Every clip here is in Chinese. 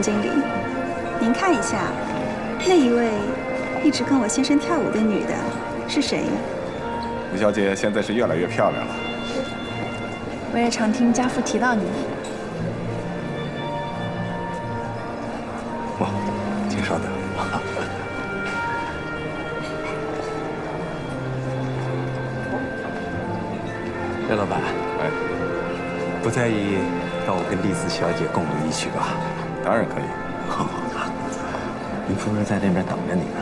经理，您看一下，那一位一直跟我先生跳舞的女的是谁？吴小姐现在是越来越漂亮了。我也常听家父提到你。哇，请稍等。廖老板，哎，不在意让我跟丽子小姐共舞一曲吧？当然可以。林夫人在那边等着你呢。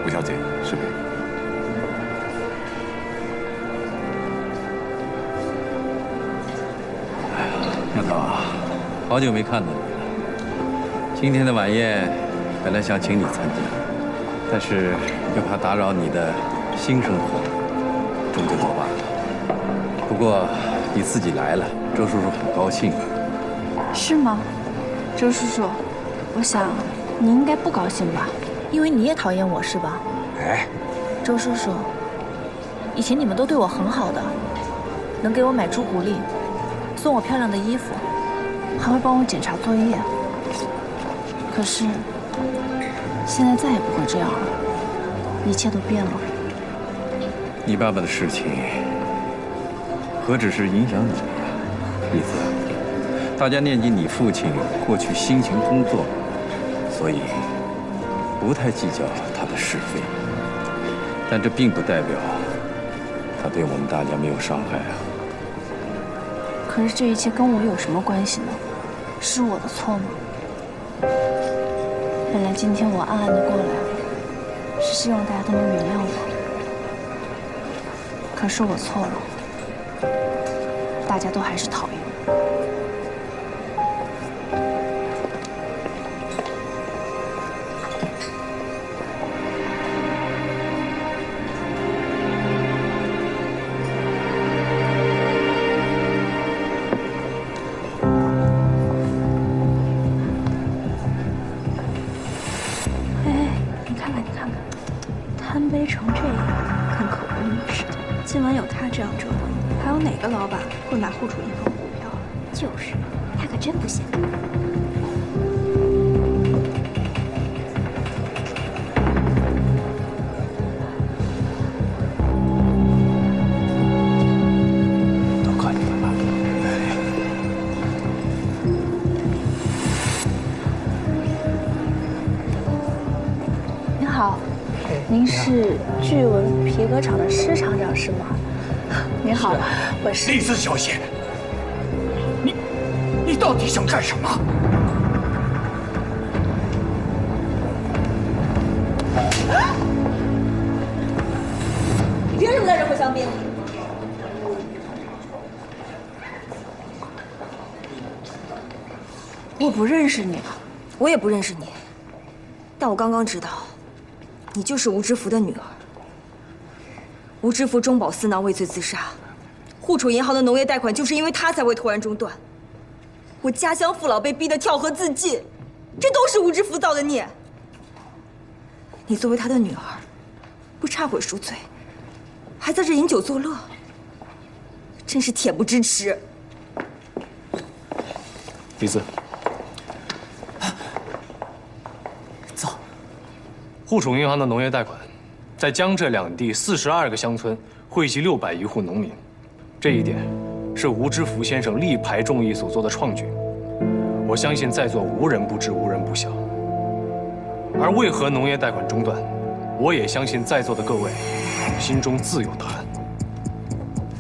吴小姐，是别。廖导啊，好久没看到你了。今天的晚宴本来想请你参加，但是又怕打扰你的新生活，终究作罢了。不过你自己来了，周叔叔很高兴。是吗，周叔叔？我想你应该不高兴吧，因为你也讨厌我是吧？哎，周叔叔，以前你们都对我很好的，能给我买朱古力，送我漂亮的衣服，还会帮我检查作业。可是现在再也不会这样了，一切都变了。你爸爸的事情何止是影响你呀，丽子。大家念及你父亲过去辛勤工作，所以不太计较他的是非。但这并不代表他对我们大家没有伤害啊。可是这一切跟我有什么关系呢？是我的错吗？本来今天我暗暗的过来，是希望大家都能原谅我。可是我错了，大家都还是讨厌我。贪杯成这样，跟可恶女似的。今晚有他这样折腾，还有哪个老板会买户主银行股票？就是，他可真不行。都靠你了吧？您好。您是巨文皮革厂的施厂长是吗？您好，我是丽子小姐，你到底想干什么？你凭什么在这会香槟？我不认识你，我也不认识你，但我刚刚知道。你就是吴知福的女儿。吴知福中饱私囊，畏罪自杀。户储银行的农业贷款就是因为他才会突然中断。我家乡父老被逼得跳河自尽，这都是吴知福造的孽。你作为他的女儿，不忏悔赎罪，还在这饮酒作乐，真是恬不知耻。李子。户储银行的农业贷款，在江浙两地42个乡村惠及601户农民，这一点是吴知福先生力排众议所做的创举。我相信在座无人不知，无人不晓。而为何农业贷款中断，我也相信在座的各位心中自有答案。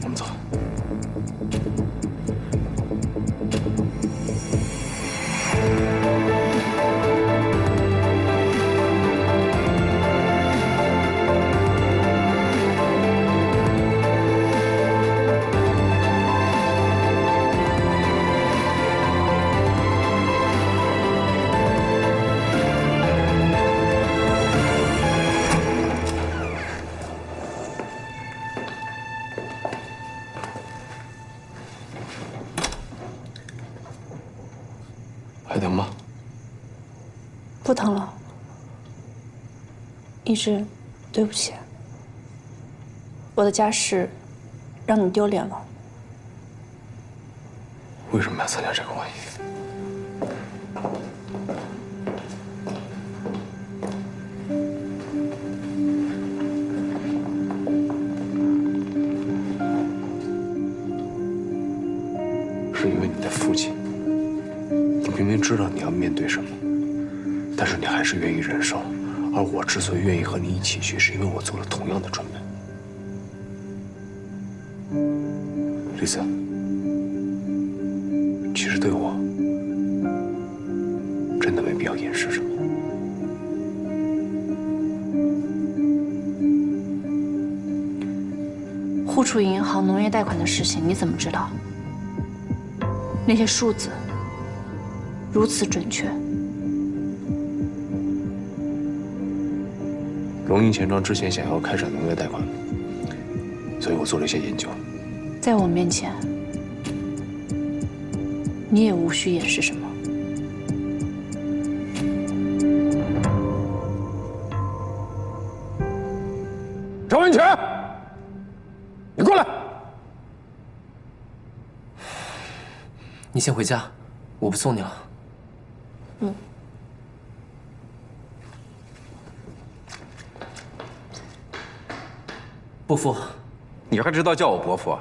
我们走。还疼吗？不疼了。一直，对不起，我的家事让你丢脸了。为什么要参加这个晚宴？知道你要面对什么，但是你还是愿意忍受。而我之所以愿意和你一起去，是因为我做了同样的准备。丽丝，其实对我真的没必要掩饰什么。互储银行农业贷款的事情你怎么知道？那些数字如此准确。龙吟钱庄之前想要开展农业贷款，所以我做了一些研究。在我面前，你也无需掩饰什么。张文全，你过来。你先回家，我不送你了。嗯。伯父，你还知道叫我伯父？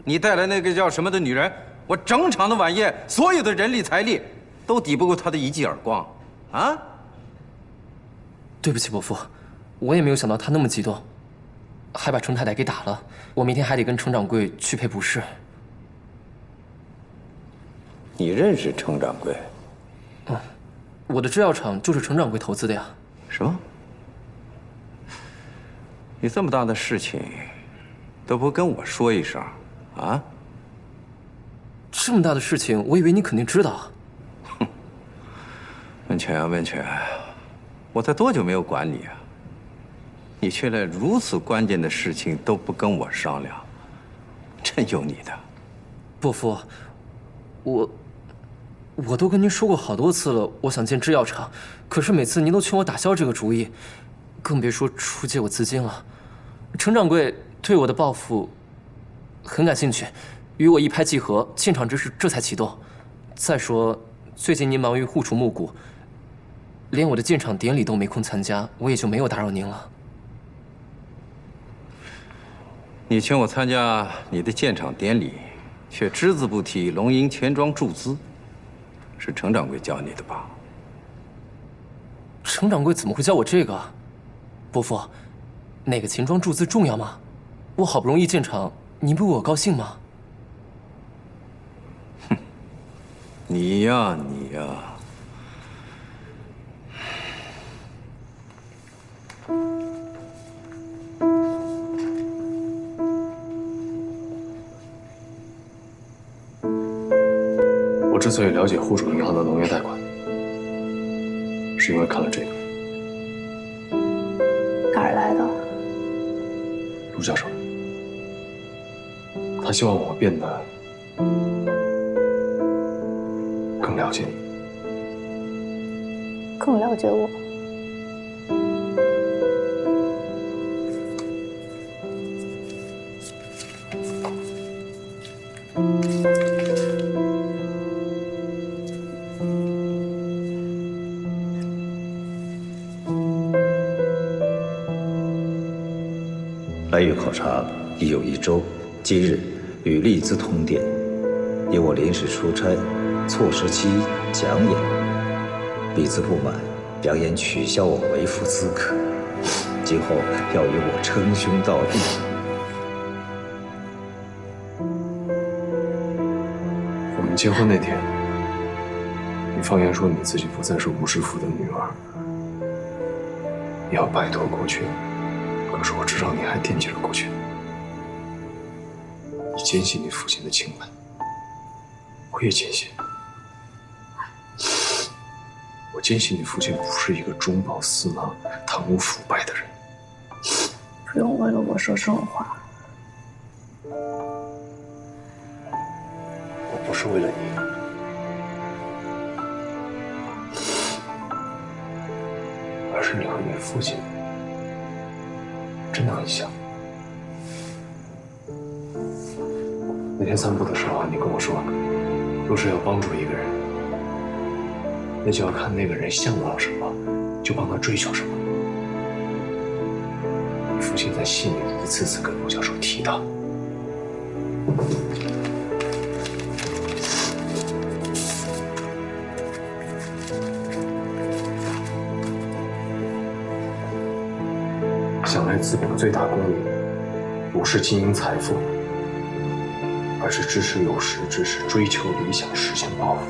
你带来那个叫什么的女人，我整场的晚宴，所有的人力财力，都抵不过她的一记耳光，啊！对不起，伯父，我也没有想到他那么激动，还把程太太给打了。我明天还得跟程掌柜去赔不是。你认识程掌柜？嗯，我的制药厂就是程掌柜投资的呀。什么？你这么大的事情，都不跟我说一声，啊？这么大的事情，我以为你肯定知道。哼，温泉啊，温泉，我才多久没有管你啊？你却连如此关键的事情都不跟我商量，真有你的。伯父，我都跟您说过好多次了，我想建制药厂，可是每次您都劝我打消这个主意，更别说出借我资金了。程掌柜对我的抱负很感兴趣，与我一拍即合，建厂之事这才启动。再说，最近您忙于互储募股，连我的建厂典礼都没空参加，我也就没有打扰您了。你请我参加你的建厂典礼，却只字不提龙吟钱庄注资，是程掌柜教你的吧？程掌柜怎么会教我这个？伯父，哪个钱庄注资重要吗？我好不容易建厂，您不为我高兴吗？哼，你呀你呀。我之所以了解互储银行的农业贷款，是因为看了这个。哪儿来的？陆教授，他希望我变得更了解你，更了解我。来渝考察已有1周，今日与利兹通电，因我临时出差，错失其讲演，利兹不满，扬言取消我为父资格，今后要与我称兄道弟。我们结婚那天，你放言说你自己不再是吴师傅的女儿，你要摆脱过去。可是我知道你还惦记着过去，你坚信你父亲的清白，我也坚信。我坚信你父亲不是一个中饱私囊、贪污腐败的人。不用为了我说这种话。我不是为了你，而是你和你父亲真的很像。那天散步的时候，你跟我说，若是要帮助一个人，那就要看那个人向往什么，就帮他追求什么。你父亲在信里一次次跟陆教授提到。来资本的最大公理，不是经营财富，而是支持有识之士追求理想，实现抱负。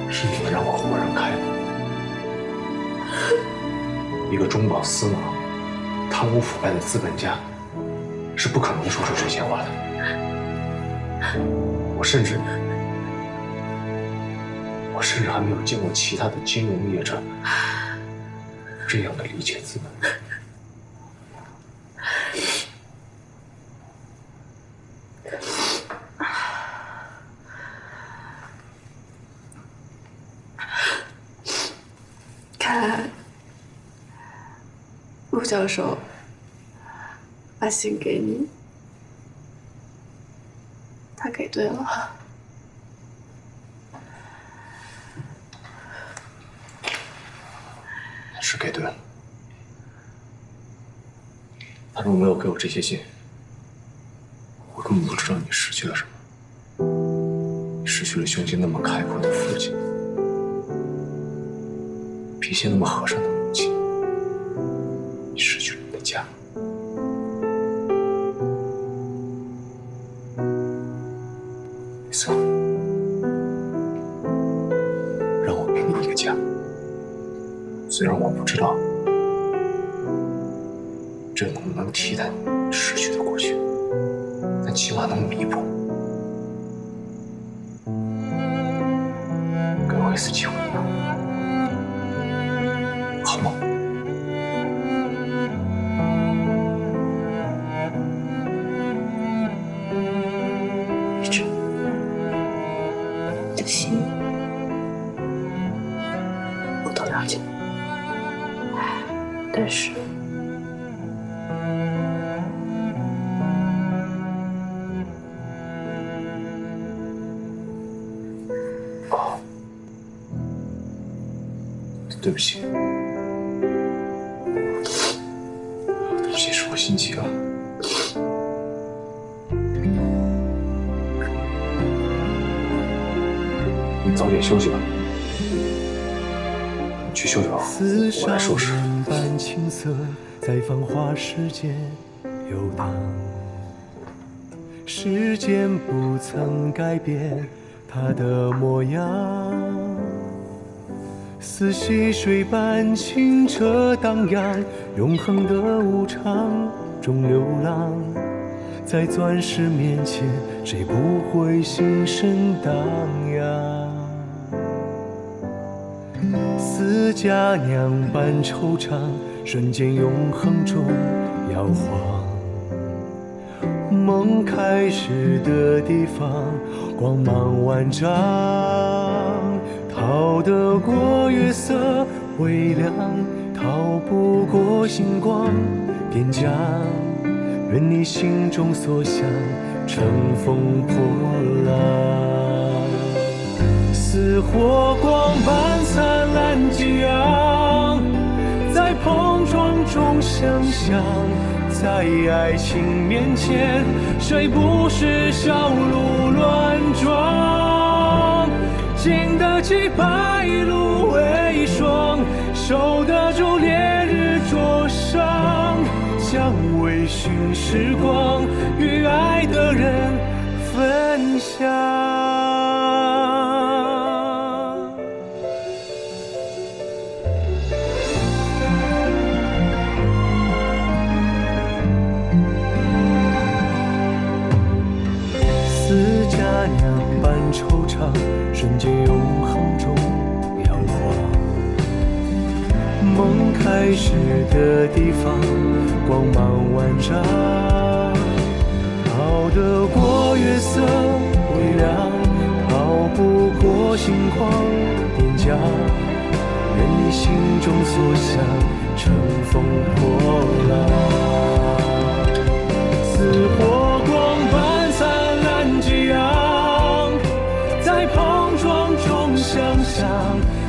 是你们让我豁然开朗。一个中饱私囊、贪污腐败的资本家，是不可能说出这些话的。我甚至还没有见过其他的金融业者这样的理解资本。看来陆教授把信给你，他给对了。是给对了。他如果没有给我这些信，我根本不知道你失去了什么。你失去了胸襟那么开阔的父亲，脾气那么和善的母亲，你失去了你的家。李斯，让我给你一个家。虽然我不知道这能不能替代你失去的过去，但起码能弥补。给我一次机会吧，好吗？一直，你的心我都了解。但是，对不起，对不起，是我心急了。你早点休息吧。去休息吧，我来收拾。般青涩，在繁华世界游荡，时间不曾改变它的模样，似溪水般清澈荡漾，永恒的无常中流浪，在钻石面前，谁不会心神荡漾？似佳酿般惆怅，瞬间永恒中摇晃。梦开始的地方，光芒万丈，逃得过月色微凉，逃不过星光点将。愿你心中所想，乘风破浪，似火光般灿烂激昂，在碰撞中想象，在爱情面前，谁不是小鹿乱撞？经得起白露为霜，受得住烈日灼伤，将微醺时光与爱的人分享。似佳酿般惆怅，瞬间永恒中摇晃。梦开始的地方，光芒万丈，逃得过月色微凉，逃不过星光点将。愿你心中所想，乘风破浪，似火光般灿烂激昂，在碰撞中想象，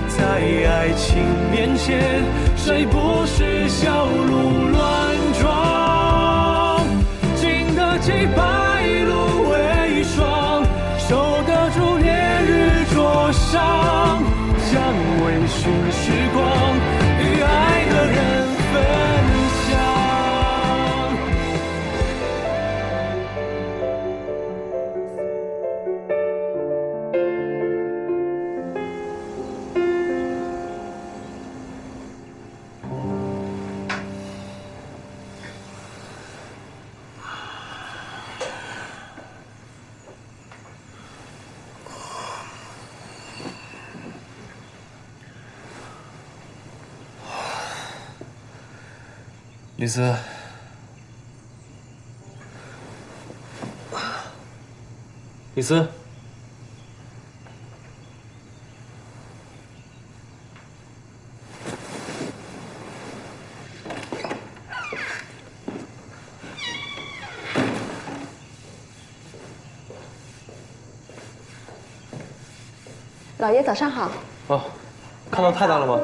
在爱情面前，谁不是小鹿乱撞？经得起白露为霜，受得住烈日灼李斯，李斯，老爷早上好。哦，看到太太了吗？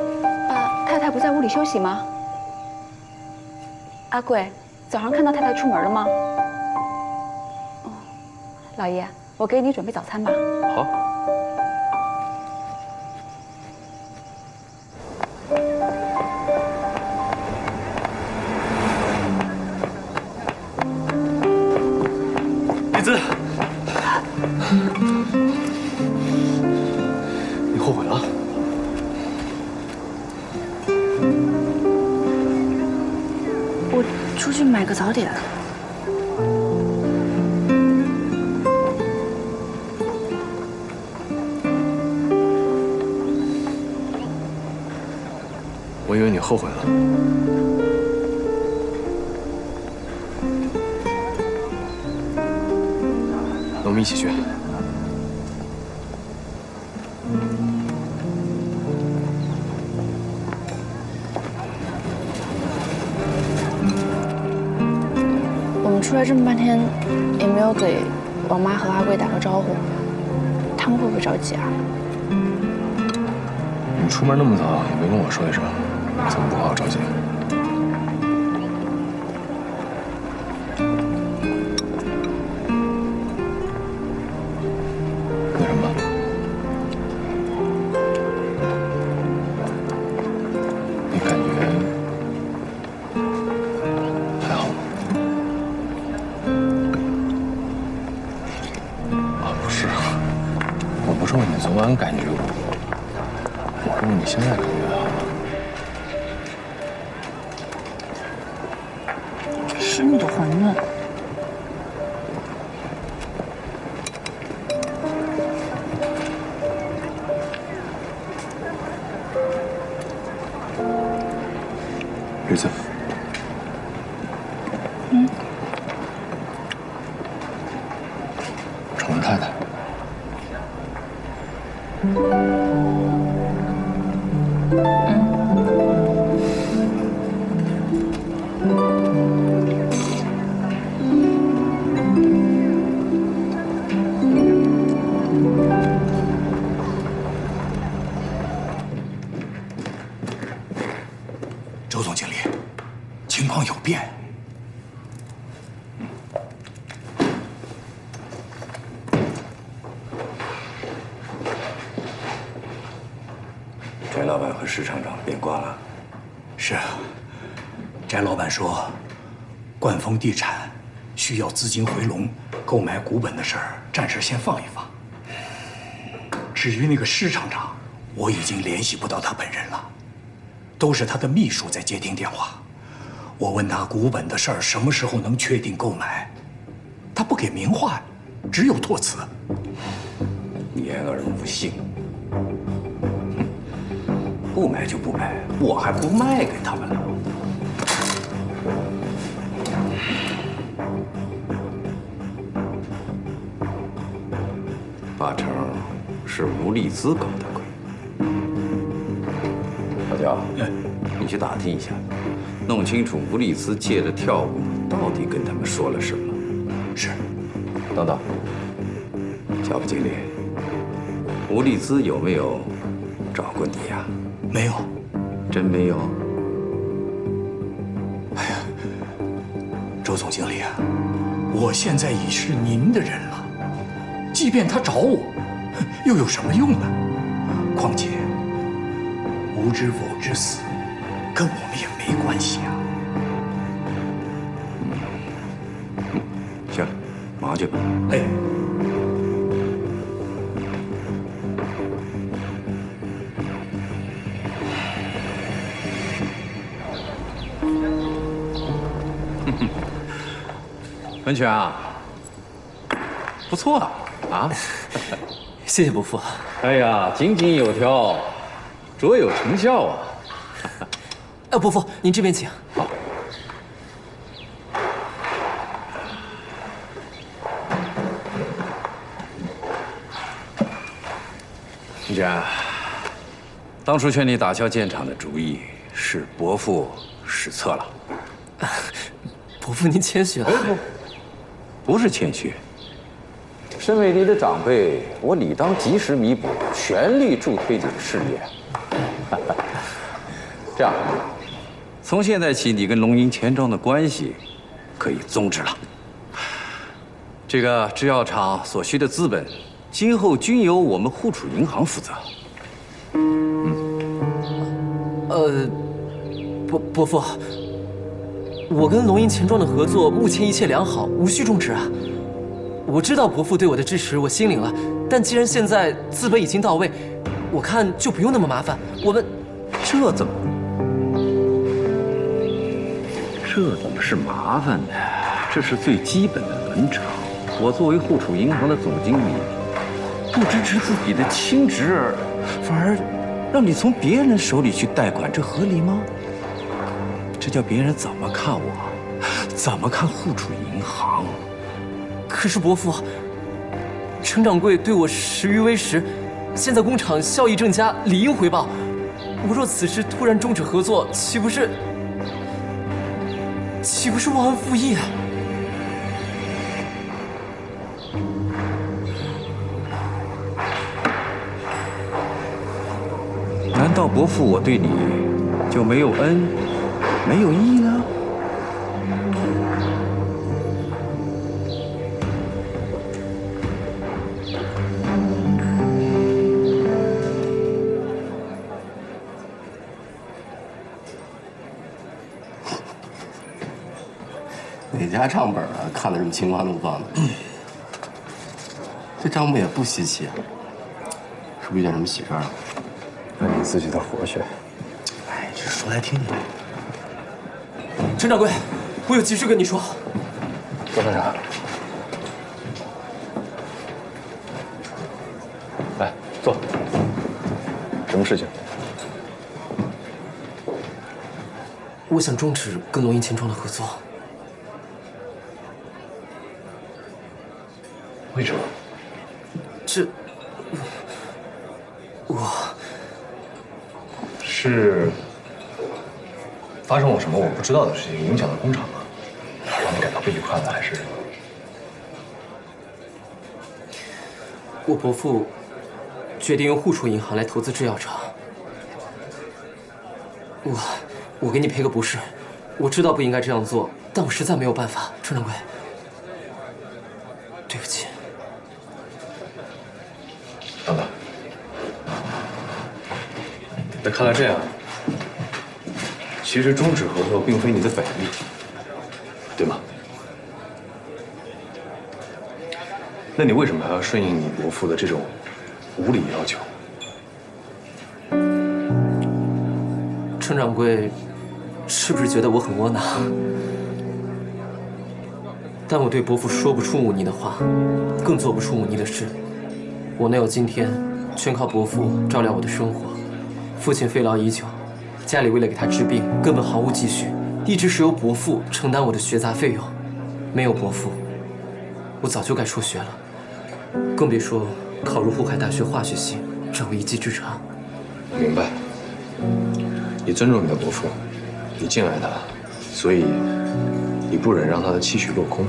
太太不在屋里休息吗？阿贵，早上看到太太出门了吗？哦，老爷，我给你准备早餐吧。好。李子，你后悔了？我出去买个早点。我以为你后悔了。那我们一起去。我们出来这么半天，也没有给王妈和阿贵打个招呼，他们会不会着急啊？你出门那么早，也没跟我说一声，怎么不好好着急？为什么？你感觉还好吗？啊，不是，我不是问你昨晚感觉，我是问你现在感觉好吗？吃你的馄饨。日子。宠着太太。周总经理，情况有变。翟老板和石厂长变卦了。是啊，翟老板说，冠丰地产需要资金回笼，购买股本的事儿暂时先放一放。至于那个施厂长，我已经联系不到他本人了，都是他的秘书在接听电话。我问他股本的事儿什么时候能确定购买，他不给明话，只有托辞。言而无信，不买就不买，我还不卖给他们了。八成是吴丽姿搞的鬼。老焦，你去打听一下，弄清楚吴丽姿借的跳舞到底跟他们说了什么。是。等等，肖副经理，吴丽姿有没有找过你呀？没有。真没有？哎呀，周总经理啊，我现在已是您的人了，即便他找我，又有什么用呢？况且吴知否之死，跟我们也没关系啊。行，忙去吧。哎。文泉啊，不错啊，啊，谢谢伯父。哎呀，井井有条，卓有成效啊。伯父您这边请。好，家，当初劝你打消建厂的主意，是伯父失策了。伯父您谦虚了。不是谦虚。身为你的长辈，我理当及时弥补，全力助推你的事业。这样，从现在起，你跟龙吟钱庄的关系可以终止了。这个制药厂所需的资本，今后均由我们互储银行负责。伯父，我跟龙吟钱庄的合作目前一切良好，无需终止啊。我知道伯父对我的支持，我心领了。但既然现在资本已经到位，我看就不用那么麻烦。我们这怎么是麻烦的？这是最基本的伦常。我作为互储银行的总经理，不支持自己的亲侄儿，反而让你从别人手里去贷款，这合理吗？这叫别人怎么看我，怎么看互储银行？可是伯父，陈掌柜对我食于微时，现在工厂效益正佳，理应回报。我若此时突然终止合作，岂不是忘恩负义啊？难道伯父我对你就没有恩，没有义呢？哪家账本啊？看得这么心花怒放的。这账目也不稀奇啊，是不是遇见什么喜事儿了？那你自己的活去。哎，这说来听听。陈掌柜，我有急事跟你说。周探长，来坐。什么事情？我想终止跟龙吟钱庄的合作。为什么？我是发生了什么我不知道的事情，影响了工厂吗？让你感到不愉快了，还是？我伯父决定用互储银行来投资制药厂。我给你赔个不是，我知道不应该这样做，但我实在没有办法。陈掌柜，对不起。等等，那看来这样，其实终止合作并非你的本意，对吗？那你为什么还要顺应你伯父的这种无理要求？陈掌柜，是不是觉得我很窝囊？但我对伯父说不出忤逆的话，更做不出忤逆的事。我能有今天，全靠伯父照料我的生活。父亲肺痨已久，家里为了给他治病，根本毫无积蓄，一直是由伯父承担我的学杂费用。没有伯父，我早就该辍学了，更别说考入沪海大学化学系，让我一技之长。明白。你尊重你的伯父，你敬爱他，所以你不忍让他的期许落空。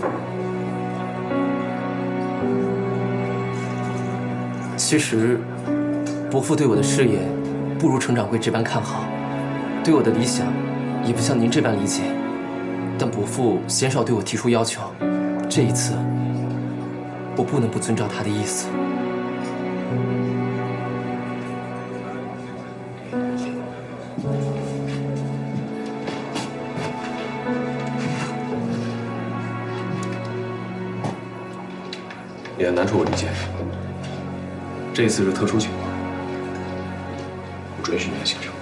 其实，伯父对我的事业不如陈掌柜这般看好，对我的理想也不像您这般理解。但伯父鲜少对我提出要求，这一次，我不能不遵照他的意思。你的难处我理解，这一次是特殊情况，不准许你的行程。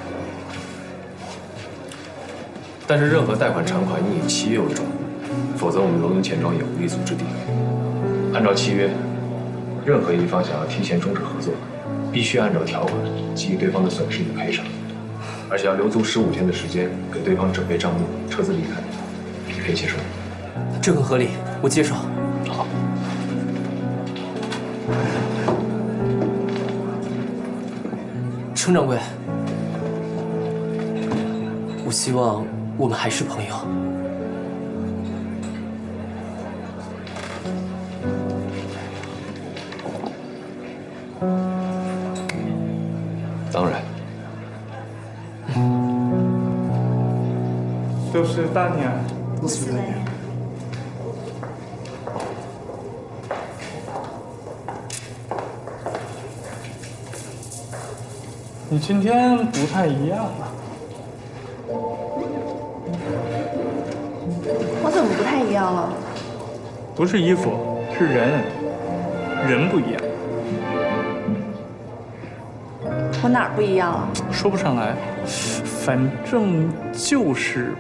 但是任何贷款偿款应以契约为重，否则我们龙吟钱庄也无立足之地。按照契约，任何一方想要提前终止合作，必须按照条款给予对方的损失以赔偿，而且要留足15天的时间给对方准备账目，撤资离开。你可以接受吗？这很合理，我接受。好。程掌柜，我希望我们还是朋友。当然。都是大娘，都是大娘。你今天不太一样啊。我怎么不太一样了？不是衣服，是人，人不一样。我哪儿不一样了？说不上来，反正就是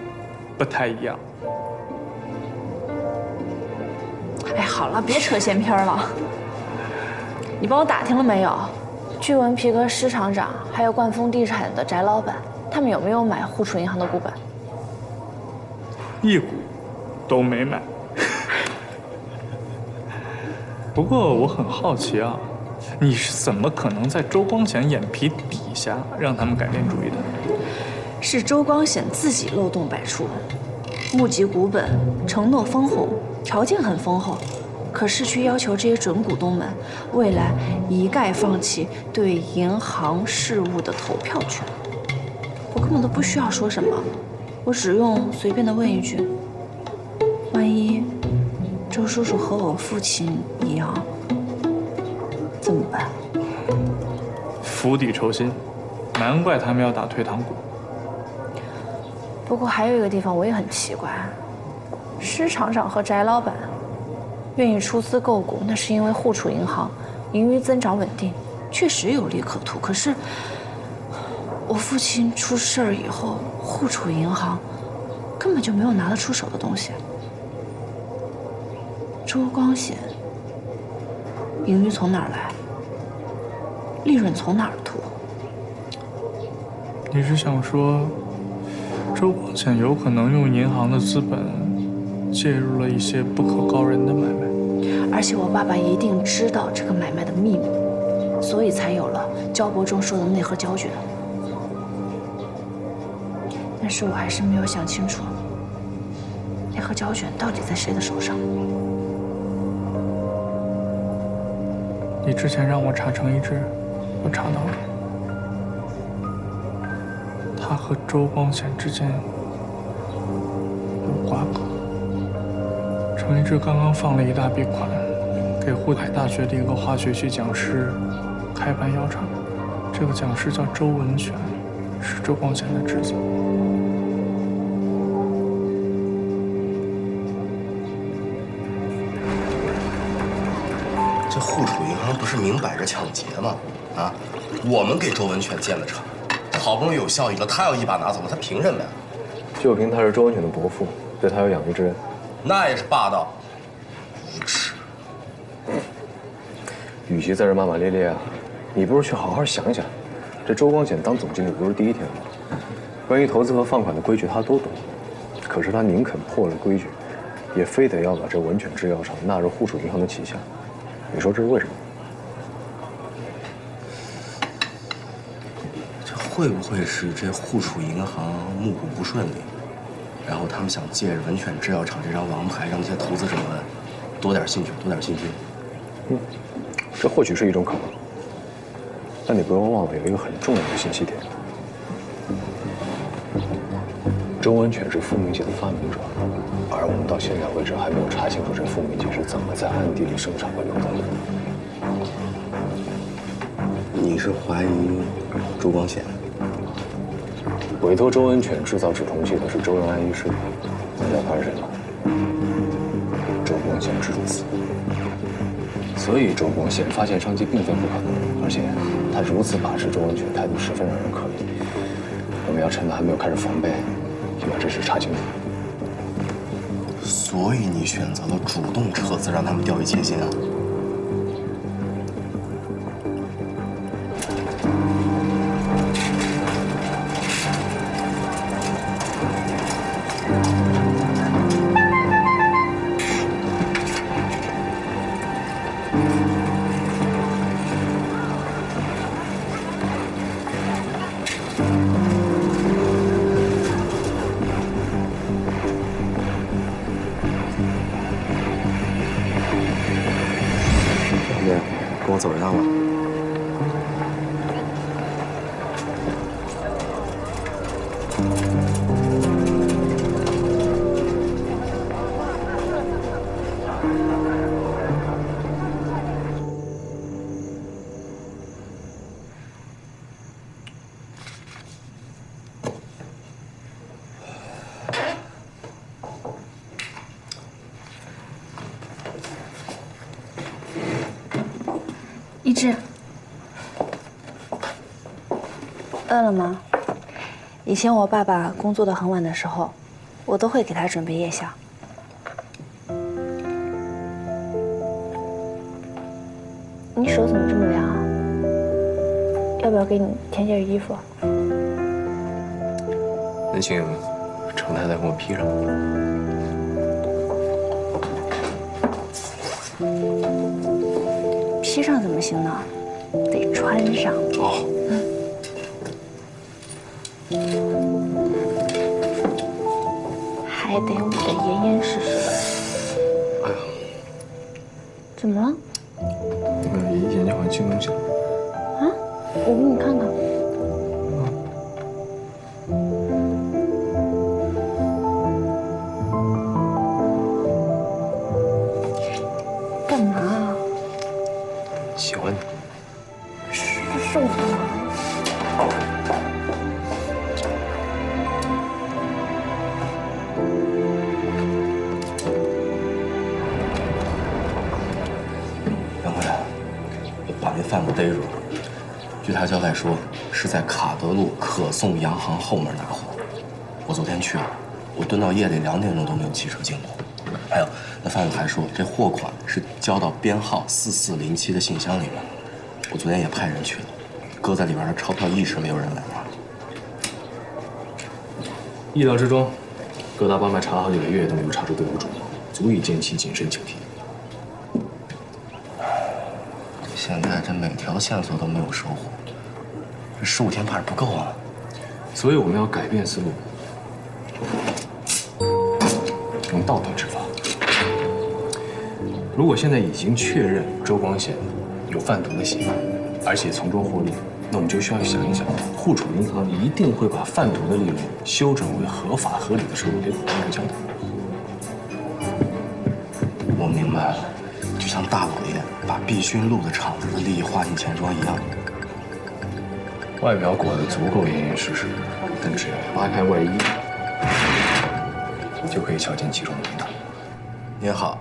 不太一样。哎，好了，别扯闲篇了。你帮我打听了没有？巨文皮革施厂长还有冠丰地产的翟老板，他们有没有买户储银行的股本？一股都没买。不过我很好奇啊，你是怎么可能在周光显眼皮底下让他们改变主意的？是周光显自己漏洞百出，募集股本，承诺分红，条件很丰厚，可是却要求这些准股东们未来一概放弃对银行事务的投票权。我根本都不需要说什么，我只用随便的问一句：万一周叔叔和我父亲一样，怎么办？釜底抽薪，难怪他们要打退堂鼓。不过还有一个地方我也很奇怪，施厂长和翟老板愿意出资购股，那是因为户储银行盈余增长稳定，确实有利可图。可是我父亲出事儿以后，户储银行根本就没有拿得出手的东西。周光显盈余从哪儿来？利润从哪儿吐？你是想说，周光显有可能用银行的资本介入了一些不可告人的买卖？而且我爸爸一定知道这个买卖的秘密，所以才有了焦伯仲说的那盒胶卷。但是我还是没有想清楚，那盒胶卷到底在谁的手上？你之前让我查成一致，我查到了，他和周光显之间有瓜葛。程一智刚刚放了一大笔款，给沪海大学的一个化学系讲师开办药厂。这个讲师叫周文全，是周光显的侄子。这户储银行不是明摆着抢劫吗？啊，我们给周文全建了厂，好不容易有效益了，他要一把拿走了，他凭什么呀？就凭他是周文全的伯父，对他有养育之恩，那也是霸道，无耻。与其在这骂骂咧咧啊，你不如去好好想想，这周光显当总经理不是第一天了，关于投资和放款的规矩他都懂，可是他宁肯破了规矩，也非得要把这文全制药厂纳入户储银行的旗下。你说这是为什么？这会不会是这户储银行募股不顺利，然后他们想借着文全制药厂这张王牌，让那些投资者们多点兴趣，多点信心？这或许是一种可能，但你不要忘了有一个很重要的信息点：周文全是复明剂的发明者，而我们到现在为止还没有查清楚这复明剂是怎么在暗地里生产和流通的。你是怀疑周光显？委托周文全制造止痛剂的是周仁安医师，你知道他是谁吗？周光显之子。所以周光显发现商机并非不可能，而且他如此把持周文全，态度十分让人可疑。我们要趁他还没有开始防备，就把这事查清楚。所以你选择了主动撤资，让他们掉以轻心啊？姐，跟我走一趟吧。一志，饿了吗？以前我爸爸工作到很晚的时候，我都会给他准备夜宵。你手怎么这么凉啊？要不要给你添件衣服？能请程太太给我披上？披上怎么行呢？得穿上。哦。还得捂得严严实实的。哎呀，怎么了？那个眼睛好像进东西了。啊？我给你看看。干嘛啊？喜欢你。是我吗？杨回来，我把那贩子逮住了。据他交代说，是在卡德路可颂洋行后门拿货。我昨天去了，我蹲到夜里2点钟都没有汽车经过。还有，那贩子还说，这货款是交到编号4407的信箱里面。我昨天也派人去了，搁在里边的钞票一直没有人来拿。意料之中，各大帮派查好几个月都没有查出对付主谋，足以见其谨慎警惕。现在这每条线索都没有收获，这15天怕是不够啊。所以我们要改变思路，用道德执法。如果现在已经确认周光显有贩毒的嫌疑，而且从中获利，那我们就需要想一想，户储银行一定会把贩毒的利润修整为合法合理的收入给股东们交代。我明白了，就像大老爷把必勋路的厂子的利益划进钱庄一样。外表裹得足够严严实实，但只要拉开外衣，就可以瞧见其中的名堂。您好，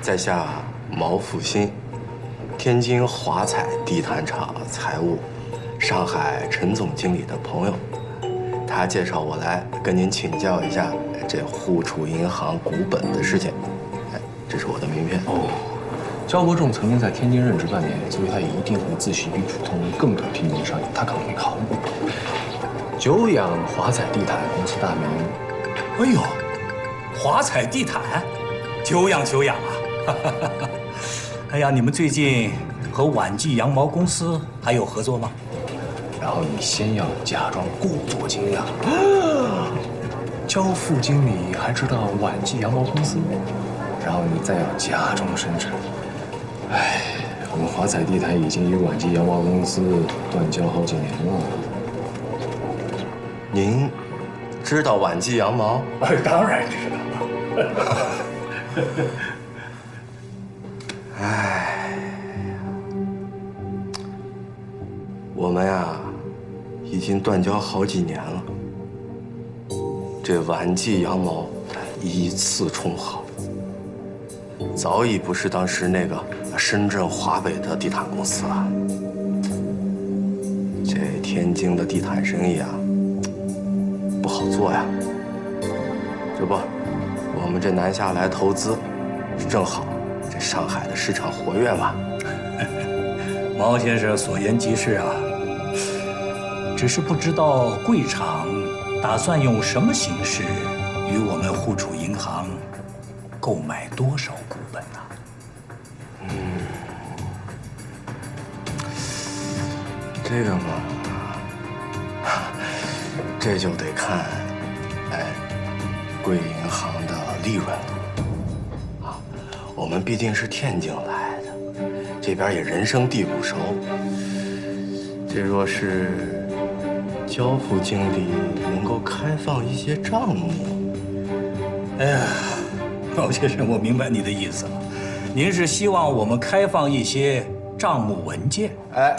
在下毛复新，天津华彩地毯厂财务，上海陈总经理的朋友。他介绍我来跟您请教一下这户储银行股本的事情。哎，这是我的名片。哦，焦国仲曾经在天津任职半年，所以他也一定会自诩比普通人更懂天津的商业。他可能会考虑久仰华彩地毯公司大名。哎呦，华彩地毯，久仰久仰啊！哎呀，你们最近和晚季羊毛公司还有合作吗？然后你先要假装故作惊讶，焦副经理还知道晚季羊毛公司，然后你再要假装深沉。哎，我们华彩地毯已经与晚季羊毛公司断交好几年了。您知道晚季羊毛？哎，当然知道。哎，我们呀，已经断交好几年了。这晚季羊毛依次充好，早已不是当时那个深圳华北的地毯公司了。这天津的地毯生意啊，不好做呀。这不，我们这南下来投资，正好这上海的市场活跃嘛。毛先生所言极是啊，只是不知道贵厂打算用什么形式与我们户储银行购买多少股本呢？这个嘛，这就得看，贵银行的利润了。啊，我们毕竟是天津来的，这边也人生地不熟。这若是焦副经理能够开放一些账目，哎呀，高先生，我明白你的意思了。您是希望我们开放一些账目文件？哎，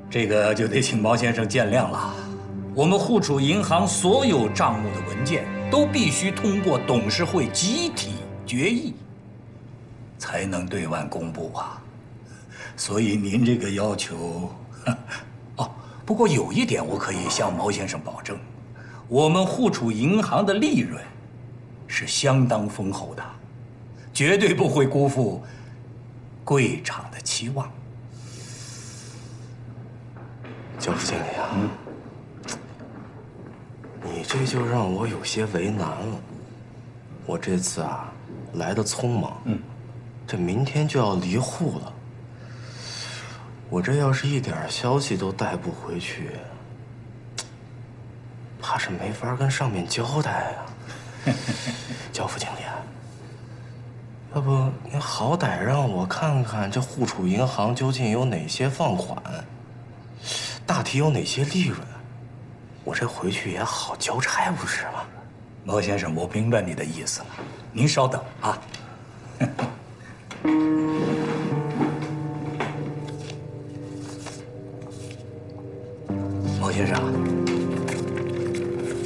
这个就得请毛先生见谅了。我们户储银行所有账目的文件都必须通过董事会集体决议，才能对外公布啊。所以您这个要求，哦，不过有一点我可以向毛先生保证，我们户储银行的利润是相当丰厚的，绝对不会辜负贵厂的期望。焦副经理啊，你这就让我有些为难了。我这次啊来的匆忙，这明天就要离户了。我这要是一点消息都带不回去，怕是没法跟上面交代啊。焦副经理，要不您好歹让我看看这户储银行究竟有哪些放款，大体有哪些利润，我这回去也好交差，不是吗？毛先生，我明白你的意思了，您稍等啊。毛先生，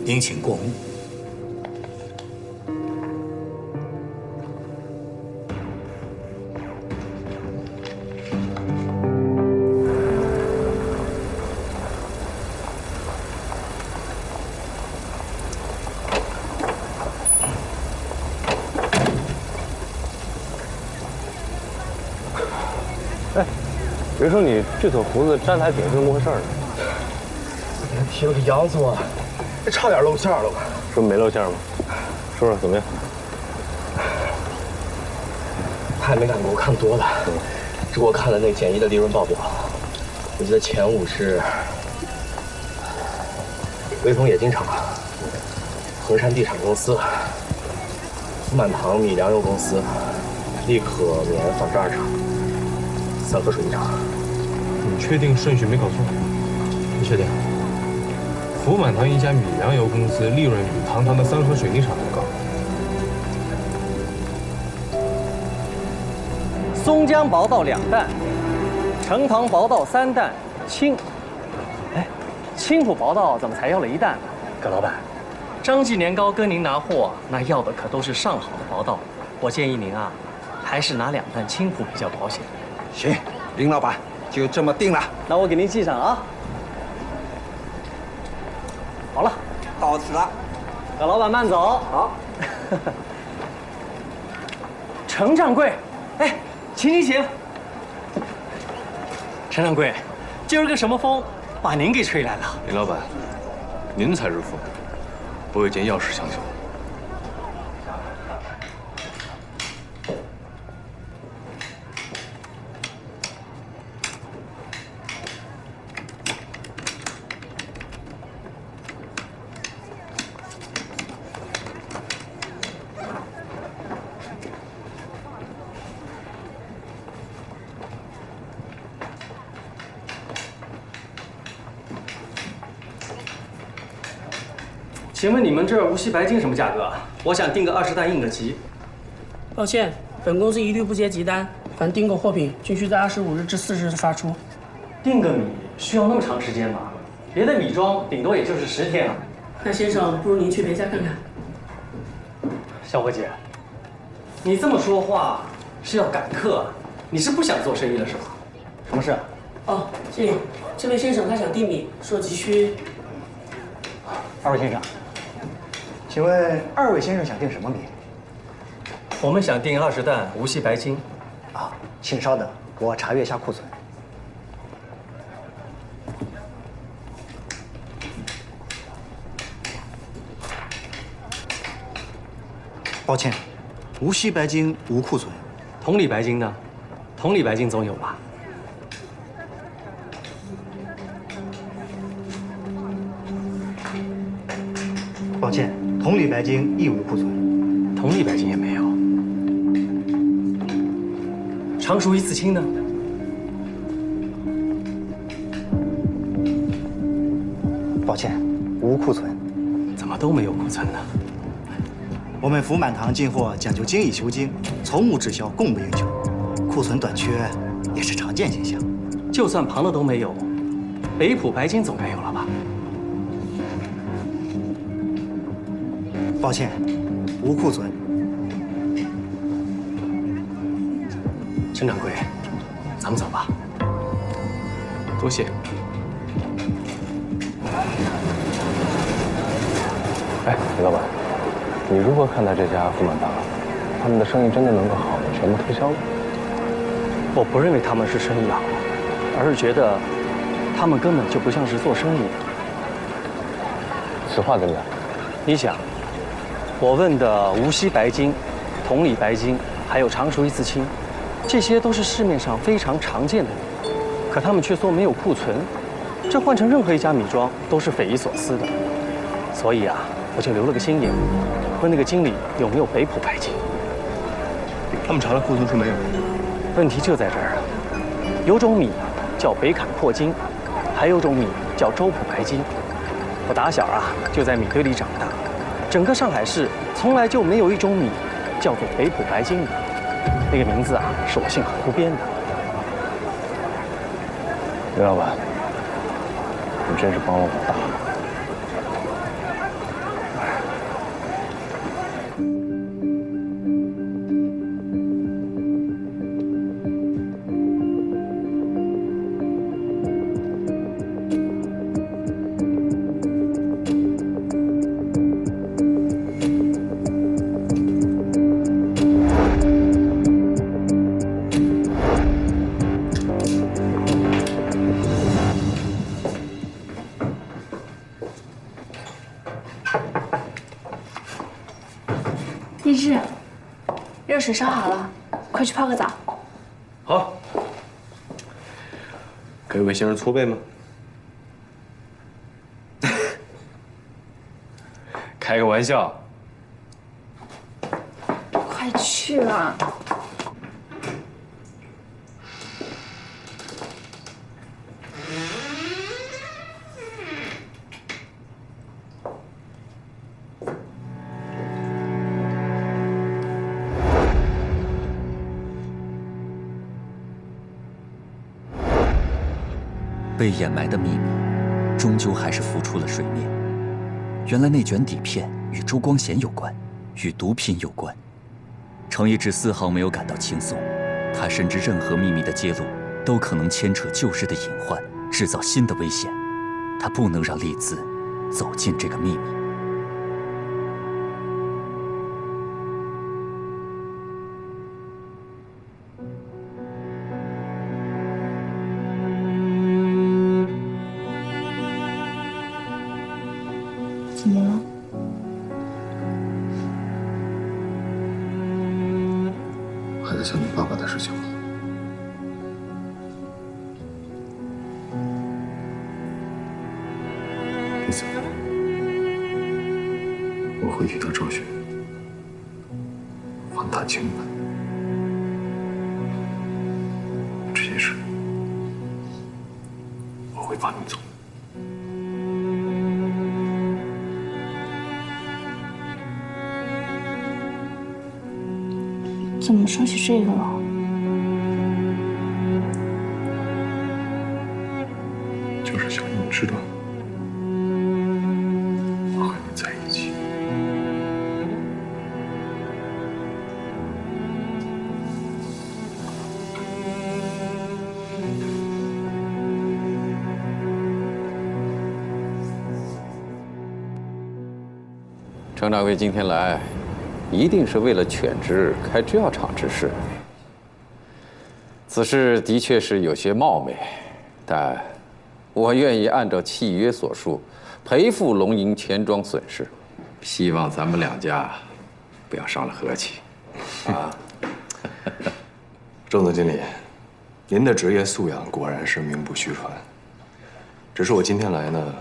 您请过目。别说你这撮胡子粘的还挺是怎么回事呢？给他提了个洋葱啊，差点露馅了吧？说没露馅吗？说说怎么样？还没干过，我看多了。只不过看了那简易的利润报表，我记得前5是威风冶金厂、衡山地产公司、福满堂米粮油公司、利可棉纺织2厂、三和水泥厂。你确定顺序没搞错？你确定？福满堂一家米粮油公司利润比堂堂的三和水泥厂还高。松江薄道2担，成塘薄道3担，青浦薄道怎么才要了1担呢？葛老板，张记年糕跟您拿货，那要的可都是上好的薄道。我建议您啊，还是拿2担青浦比较保险。行，林老板就这么定了。那我给您记上啊。好了，到此了。葛老板慢走。好。程掌柜，哎，请。陈掌柜，今儿个什么风把您给吹来了？林老板，您才是风。我有件要事相求。请问你们这儿无锡白金什么价格啊？我想订个20担应个急。抱歉，本公司一律不接急单，凡订购货品均需在25日至40日发出。订个米需要那么长时间吗？别的米庄顶多也就是10天啊。那先生，不如您去别家看看。小伙姐，你这么说话是要赶客？你是不想做生意了是吧？什么事？哦，经理，这位先生他想订米，说急需。2位先生，请问2位先生想订什么米？我们想订20担无锡白金。啊，请稍等，我查阅一下库存。抱歉，无锡白金无库存。同里白金呢？同里白金总有吧？抱歉，同里白金亦无库存。同里白金也没有。常熟一次清呢？抱歉，无库存。怎么都没有库存呢？我们福满堂进货讲究精益求精，从无滞销，供不应求，库存短缺也是常见现象。就算旁的都没有，北浦白金总该有了吧？抱歉，无库存。陈掌柜，咱们走吧。多谢。哎，李老板，你如何看待这家福满堂？他们的生意真的能够好的全部推销吗？我不认为他们是生意好，而是觉得他们根本就不像是做生意的。此话怎讲？你想，我问的无锡白金、同里白金，还有常熟一次清，这些都是市面上非常常见的米，可他们却说没有库存，这换成任何一家米庄都是匪夷所思的。所以啊，我就留了个心眼，问那个经理有没有北浦白金。他们查了库存说没有。问题就在这儿啊，有种米叫北坎破金，还有种米叫周浦白金。我打小啊就在米堆里长大，整个上海市从来就没有一种米叫做北浦白金的。那个名字啊是我姓胡编的。李老板，你真是帮了我大忙。励志，热水烧好了，快去泡个澡。好。给魏先生搓背吗？开个玩笑。快去啊！被掩埋的秘密，终究还是浮出了水面。原来那卷底片与周光贤有关，与毒品有关。程一志丝毫没有感到轻松，他深知任何秘密的揭露，都可能牵扯旧日的隐患，制造新的危险。他不能让丽兹走进这个秘密。怎么了？还在想你爸爸的事情吗？丽子，我会替他找寻，还他清白。这件事，我会帮你做。怎么说起这个了？就是想让你知道，我和你在一起。程掌柜今天来，一定是为了犬只开制药厂之事。此事的确是有些冒昧，但我愿意按照契约所述，赔付龙吟钱庄损失。希望咱们两家不要伤了和气。啊，郑总经理，您的职业素养果然是名不虚传。只是我今天来呢，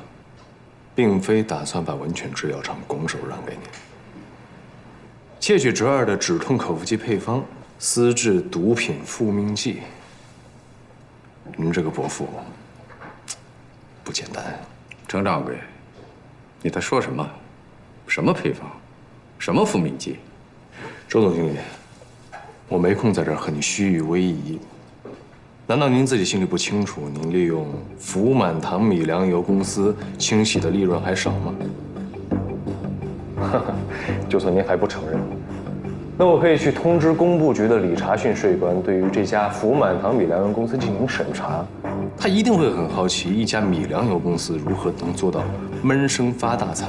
并非打算把文犬制药厂拱手让给您。窃取侄儿的止痛口服剂配方私制毒品复命剂。您这个伯父不简单。程掌柜，你在说什么？什么配方？什么复命剂？周总经理，我没空在这儿和你虚与委蛇。难道您自己心里不清楚，您利用福满堂米粮油公司清洗的利润还少吗？就算您还不承认，那我可以去通知工部局的理查逊税官，对于这家福满堂米粮油公司进行审查。他一定会很好奇，一家米粮油公司如何能做到闷声发大财，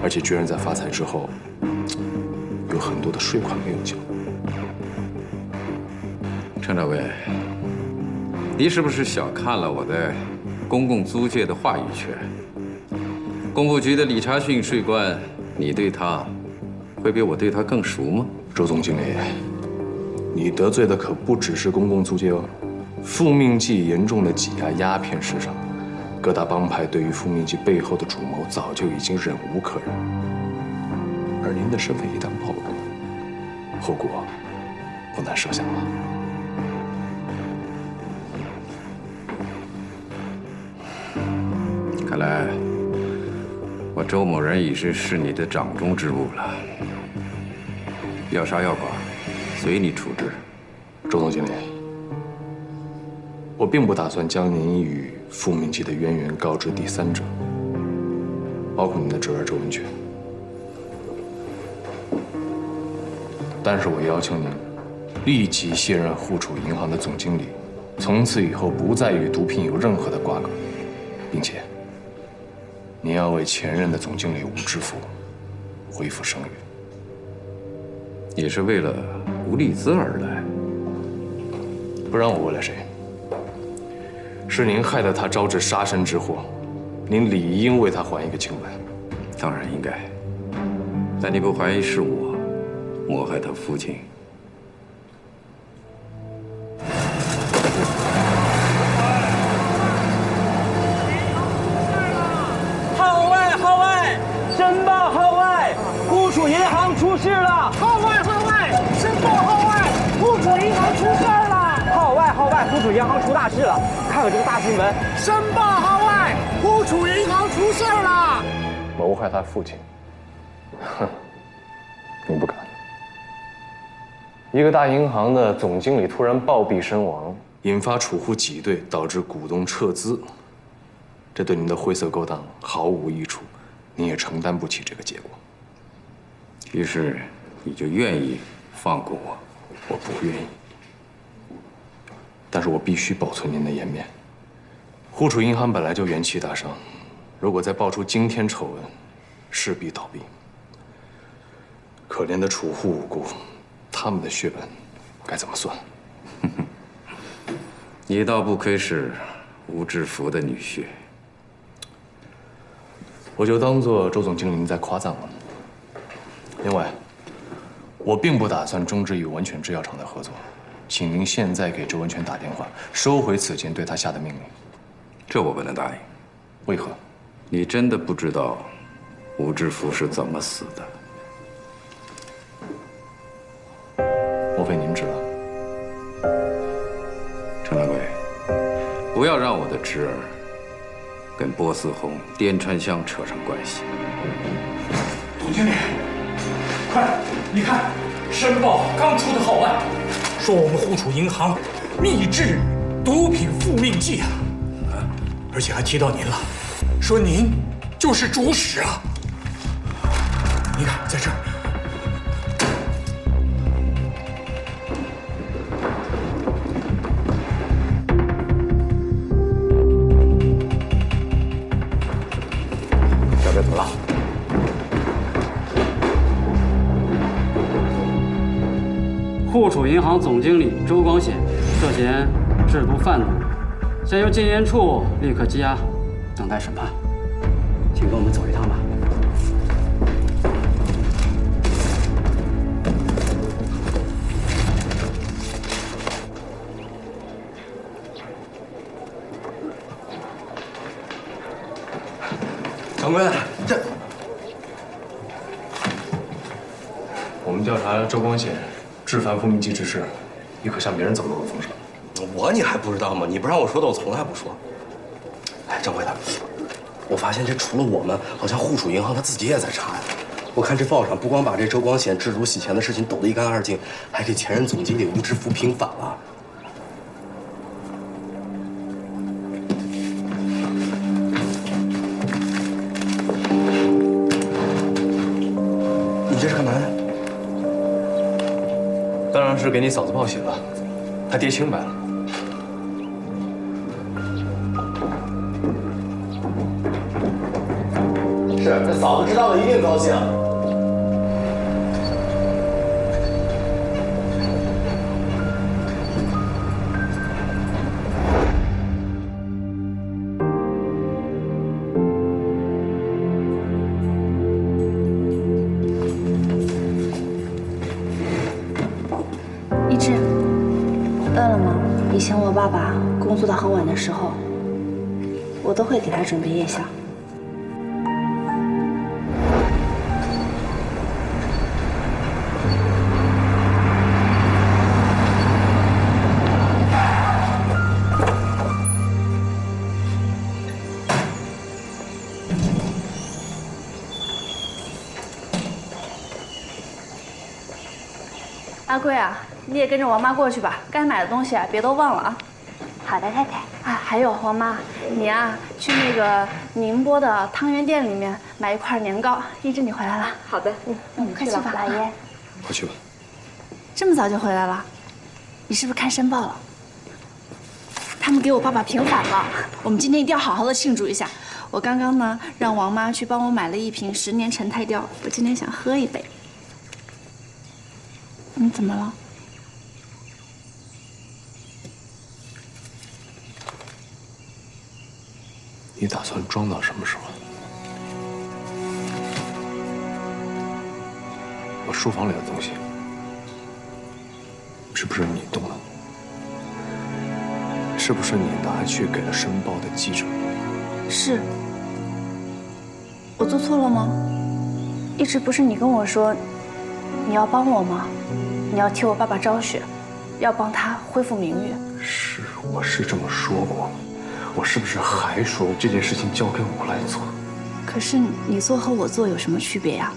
而且居然在发财之后，有很多的税款没有交。程掌柜，你是不是小看了我在公共租界的话语权？工部局的理查逊税官，你对他会比我对他更熟吗？周总经理，你得罪的可不只是公共租界哦。复命剂严重的挤压鸦片市场，各大帮派对于复命剂背后的主谋早就已经忍无可忍。而您的身份一旦暴露，后果不难设想了。看来我周某人已是你的掌中之物了。要杀要剐，随你处置。周总经理，我并不打算将您与复命剂的渊源告知第三者，包括您的侄儿周文全。但是我要求您立即卸任户储银行的总经理，从此以后不再与毒品有任何的瓜葛，并且您要为前任的总经理吴知府恢复声誉。你是为了吴丽姿而来？不然我为了谁？是您害得他招致杀身之祸，您理应为他还一个清白。当然应该，但你不怀疑是我谋害他父亲？号外号外！申报号外！户储银行出事了！号外号外！申报号外！户储银行出事了！号外号外！户储银行出大事了！看看这个大新闻！申报号外！户储银行出事了！谋害他父亲，哼，您不敢。一个大银行的总经理突然暴毙身亡，引发储户挤兑，导致股东撤资，这对您的灰色勾当毫无益处，您也承担不起这个结果。于是你就愿意放过我？我不愿意，但是我必须保存您的颜面。户储银行本来就元气大伤，如果再爆出惊天丑闻，势必倒闭。可怜的储户无辜，他们的血本该怎么算？你倒不愧是吴知府的女婿。我就当做周总经理您在夸赞我。另外，我并不打算终止与文泉制药厂的合作，请您现在给周文全打电话，收回此前对他下的命令。这我不能答应。为何？你真的不知道吴知府是怎么死的？莫非您知道？程掌柜，不要让我的侄儿跟波斯红、滇川香扯上关系。总经理，快，你看，申报刚出的号外，说我们户储银行秘制毒品复命剂啊，而且还提到您了，说您就是主使啊。你看，在这儿。小贝怎么了？户储银行总经理周光显涉嫌制毒贩毒，现由禁烟处立刻羁押，等待审判。请跟我们走一趟吧。长官，我们调查周光显制凡复命剂之事，你可向别人走漏了风声？你还不知道吗？你不让我说的，我从来不说。哎，掌柜的，我发现这除了我们，好像户储银行他自己也在查呀。我看这报上不光把这周光显制毒洗钱的事情抖得一干二净，还给前任总经理吴知福平反了。你这是干嘛呀？当然是给你嫂子报喜了，她爹清白了。是，这嫂子知道了一定高兴。一志，饿了吗？以前我爸爸工作到很晚的时候，我都会给他准备夜宵。阿贵啊，你也跟着王妈过去吧，该买的东西啊，别都忘了啊。好的，太太。啊，还有王妈，你啊，去那个宁波的汤圆店里面买一块年糕。一志，你回来了。好的，快去吧，老爷。快去吧。这么早就回来了？你是不是看申报了？他们给我爸爸平反了，我们今天一定要好好的庆祝一下。我刚刚呢，让王妈去帮我买了一瓶10年陈太雕，我今天想喝一杯。你怎么了？你打算装到什么时候？我书房里的东西，是不是你动的？是不是你拿去给了申报的记者？是。我做错了吗？一直不是你跟我说，你要帮我吗？你要替我爸爸昭雪，要帮他恢复名誉。是，我是这么说过。我是不是还说这件事情交给我来做？可是你做和我做有什么区别呀？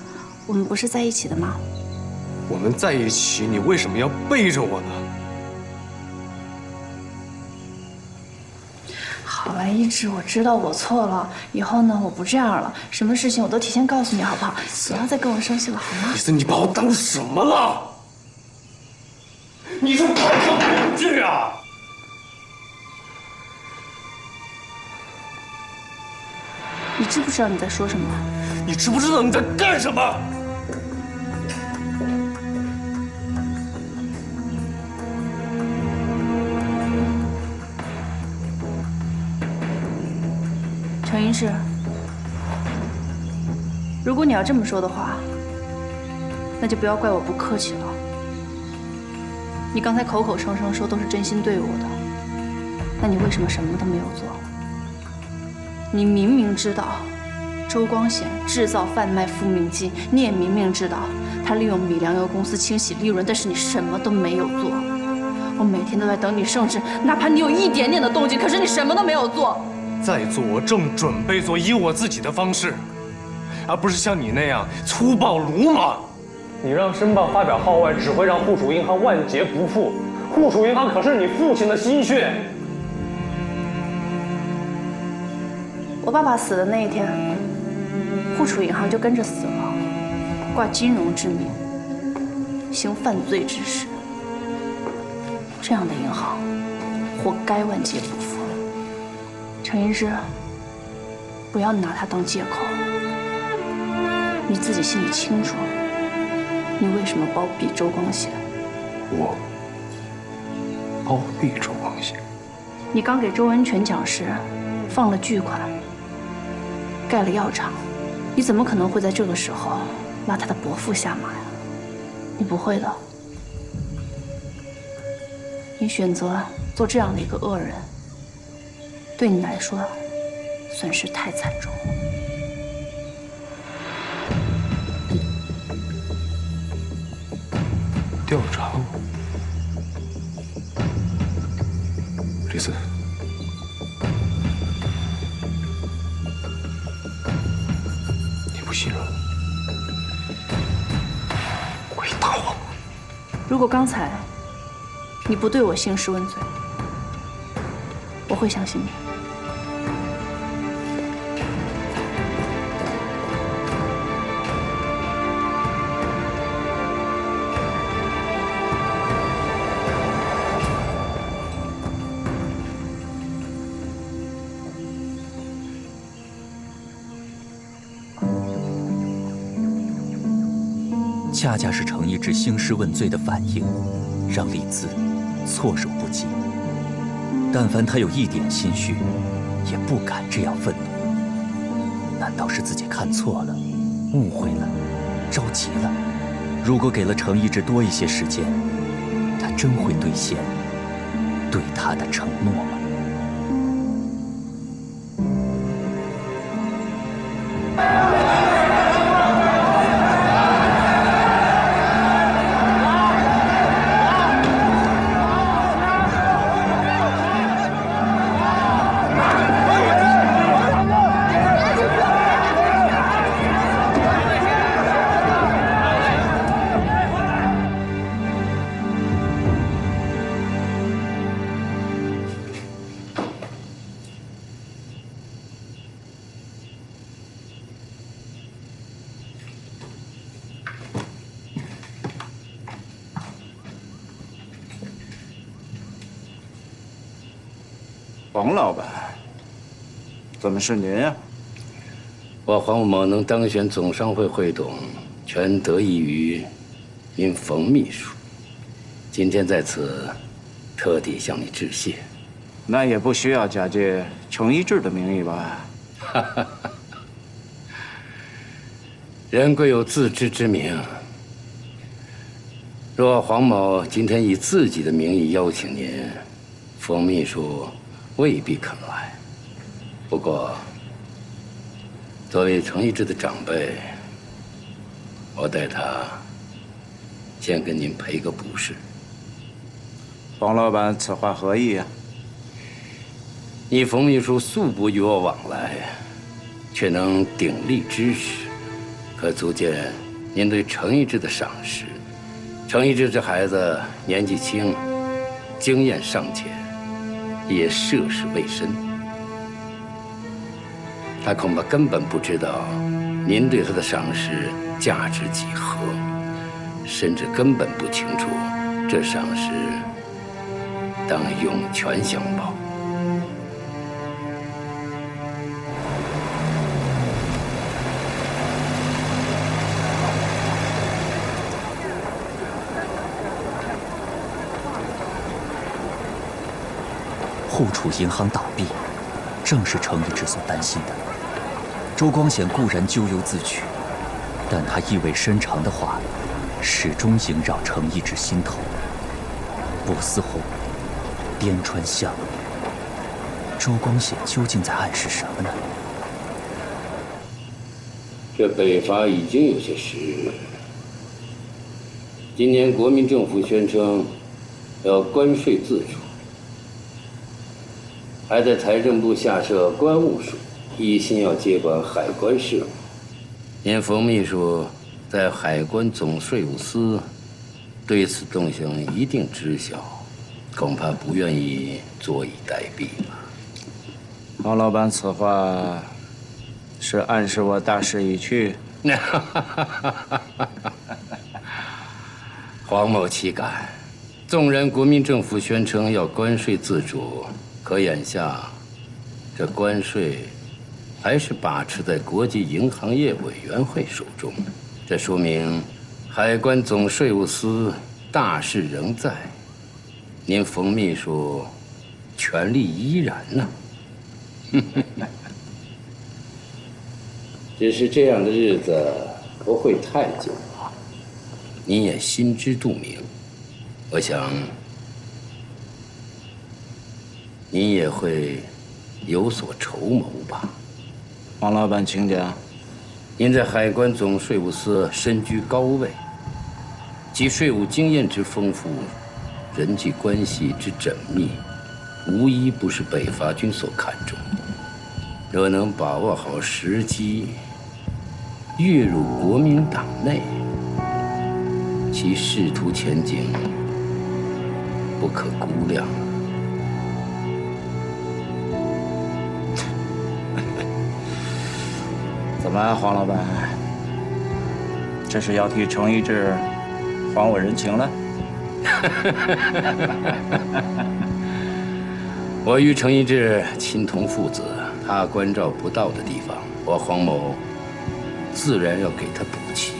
我们不是在一起的吗？我们在一起，你为什么要背着我呢？好了，一志，我知道我错了，以后呢，我不这样了。什么事情我都提前告诉你，好不好？不要再跟我生气了，好吗？李森，你把我当什么了？你是不是不去啊？你知不知道你在说什么？你知不知道你在干什么？程一志，如果你要这么说的话，那就不要怪我不客气了。你刚才口口声声说都是真心对我的，那你为什么什么都没有做？你明明知道周光显制造贩卖复命剂，你也明明知道他利用米粮油公司清洗利润，但是你什么都没有做。我每天都在等你圣旨，哪怕你有一点点的动静，可是你什么都没有做。在做，我正准备做，以我自己的方式，而不是像你那样粗暴鲁莽。你让申报发表号外，只会让户储银行万劫不复。户储银行可是你父亲的心血。我爸爸死的那一天，户储银行就跟着死了，挂金融之名，行犯罪之实。这样的银行，活该万劫不复。程一志，不要拿它当借口。你自己心里清楚，你为什么包庇周光显？我包庇周光显？你刚给周文全讲师放了巨款，盖了药厂，你怎么可能会在这个时候拉他的伯父下马呀？你不会的。你选择做这样的一个恶人，对你来说损失太惨重了。第调查我。李四，你不信任我，我可以打我。如果刚才你不对我兴师问罪，我会相信你。恰恰是程一之兴师问罪的反应，让李子措手不及。但凡他有一点心绪，也不敢这样愤怒。难道是自己看错了、误会了、着急了？如果给了程一之多一些时间，他真会兑现对他的承诺吗？黄老板，怎么是您呀？我黄某能当选总商会会董，全得益于您冯秘书。今天在此，特地向你致谢。那也不需要假借程一志的名义吧？人贵有自知之明。若黄某今天以自己的名义邀请您，冯秘书未必肯来。不过，作为程一志的长辈，我代他先跟您赔个不是。黄老板，此话何意呀？你冯秘书素不与我往来，却能鼎力支持，可足见您对程一志的赏识。程一志这孩子年纪轻，经验尚浅，也涉世未深，他恐怕根本不知道您对他的赏识价值几何，甚至根本不清楚这赏识当涌泉相报。户储银行倒闭，正是程一之所担心的。周光显固然咎由自取，但他意味深长的话，始终萦绕程一之心头。不思红，边川巷，周光显究竟在暗示什么呢？这北伐已经有些时日。今年国民政府宣称要关税自主，还在财政部下设关务署，一心要接管海关事务。您冯秘书在海关总税务司，对此动向一定知晓，恐怕不愿意坐以待毙吧。黄老板，此话是暗示我大势已去？黄某岂敢！纵然国民政府宣称要关税自主，可眼下这关税还是把持在国际银行业委员会手中。这说明海关总税务司大势仍在，您冯秘书权力依然呢。只是这样的日子不会太久，您也心知肚明。我想您也会有所筹谋吧。黄老板，请讲。您在海关总税务司身居高位，其税务经验之丰富，人际关系之缜密，无一不是北伐军所看重。若能把握好时机，跃入国民党内，其仕途前景不可估量。怎么，黄老板，这是要替程一志还我人情了？我与程一志亲同父子，他关照不到的地方，我黄某自然要给他补齐。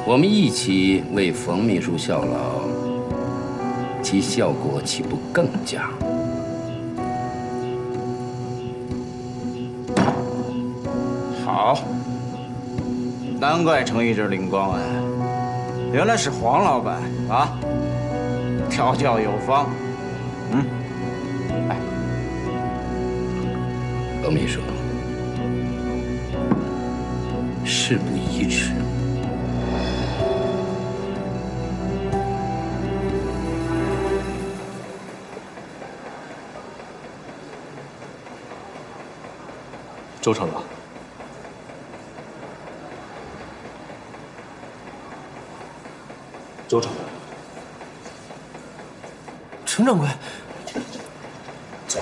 我们一起为冯秘书效劳，其效果岂不更佳？好，难怪程一志灵光啊，原来是黄老板啊，调教有方。来，冯秘书，事不宜迟。周厂长，周厂长，程掌柜，走。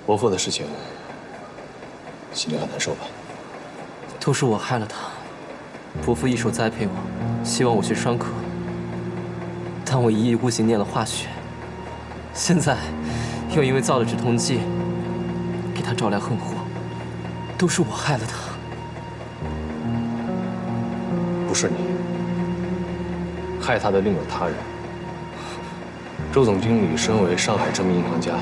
伯父的事情，心里很难受吧？都是我害了他。伯父一手栽培我，希望我学商科，但我一意孤行念了化学，现在又因为造了止痛剂，给他招来横祸，都是我害了他。不是你，害他的另有他人。周总经理身为上海知名银行家，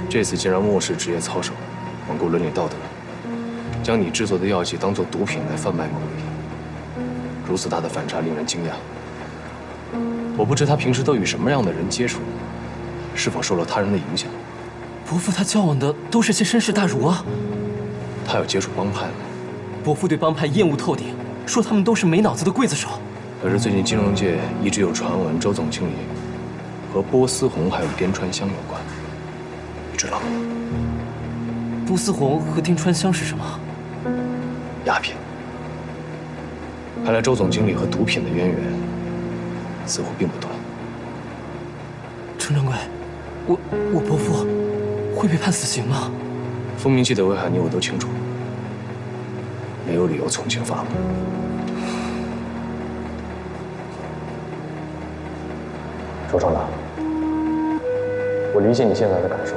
这次竟然漠视职业操守，罔顾伦理道德，将你制作的药剂当作毒品来贩卖牟利。如此大的反差令人惊讶。我不知他平时都与什么样的人接触，是否受了他人的影响？伯父他交往的都是些绅士大儒啊。他有接触帮派吗？伯父对帮派厌恶透顶，说他们都是没脑子的刽子手。可是最近金融界一直有传闻，周总经理和波斯红还有滇川香有关，你知道吗？波斯红和滇川香是什么？鸦片。看来周总经理和毒品的渊源似乎并不短。程掌柜，我伯父会被判死刑吗？风明剂的危害你我都清楚，没有理由从轻发落。周厂长，我理解你现在的感受，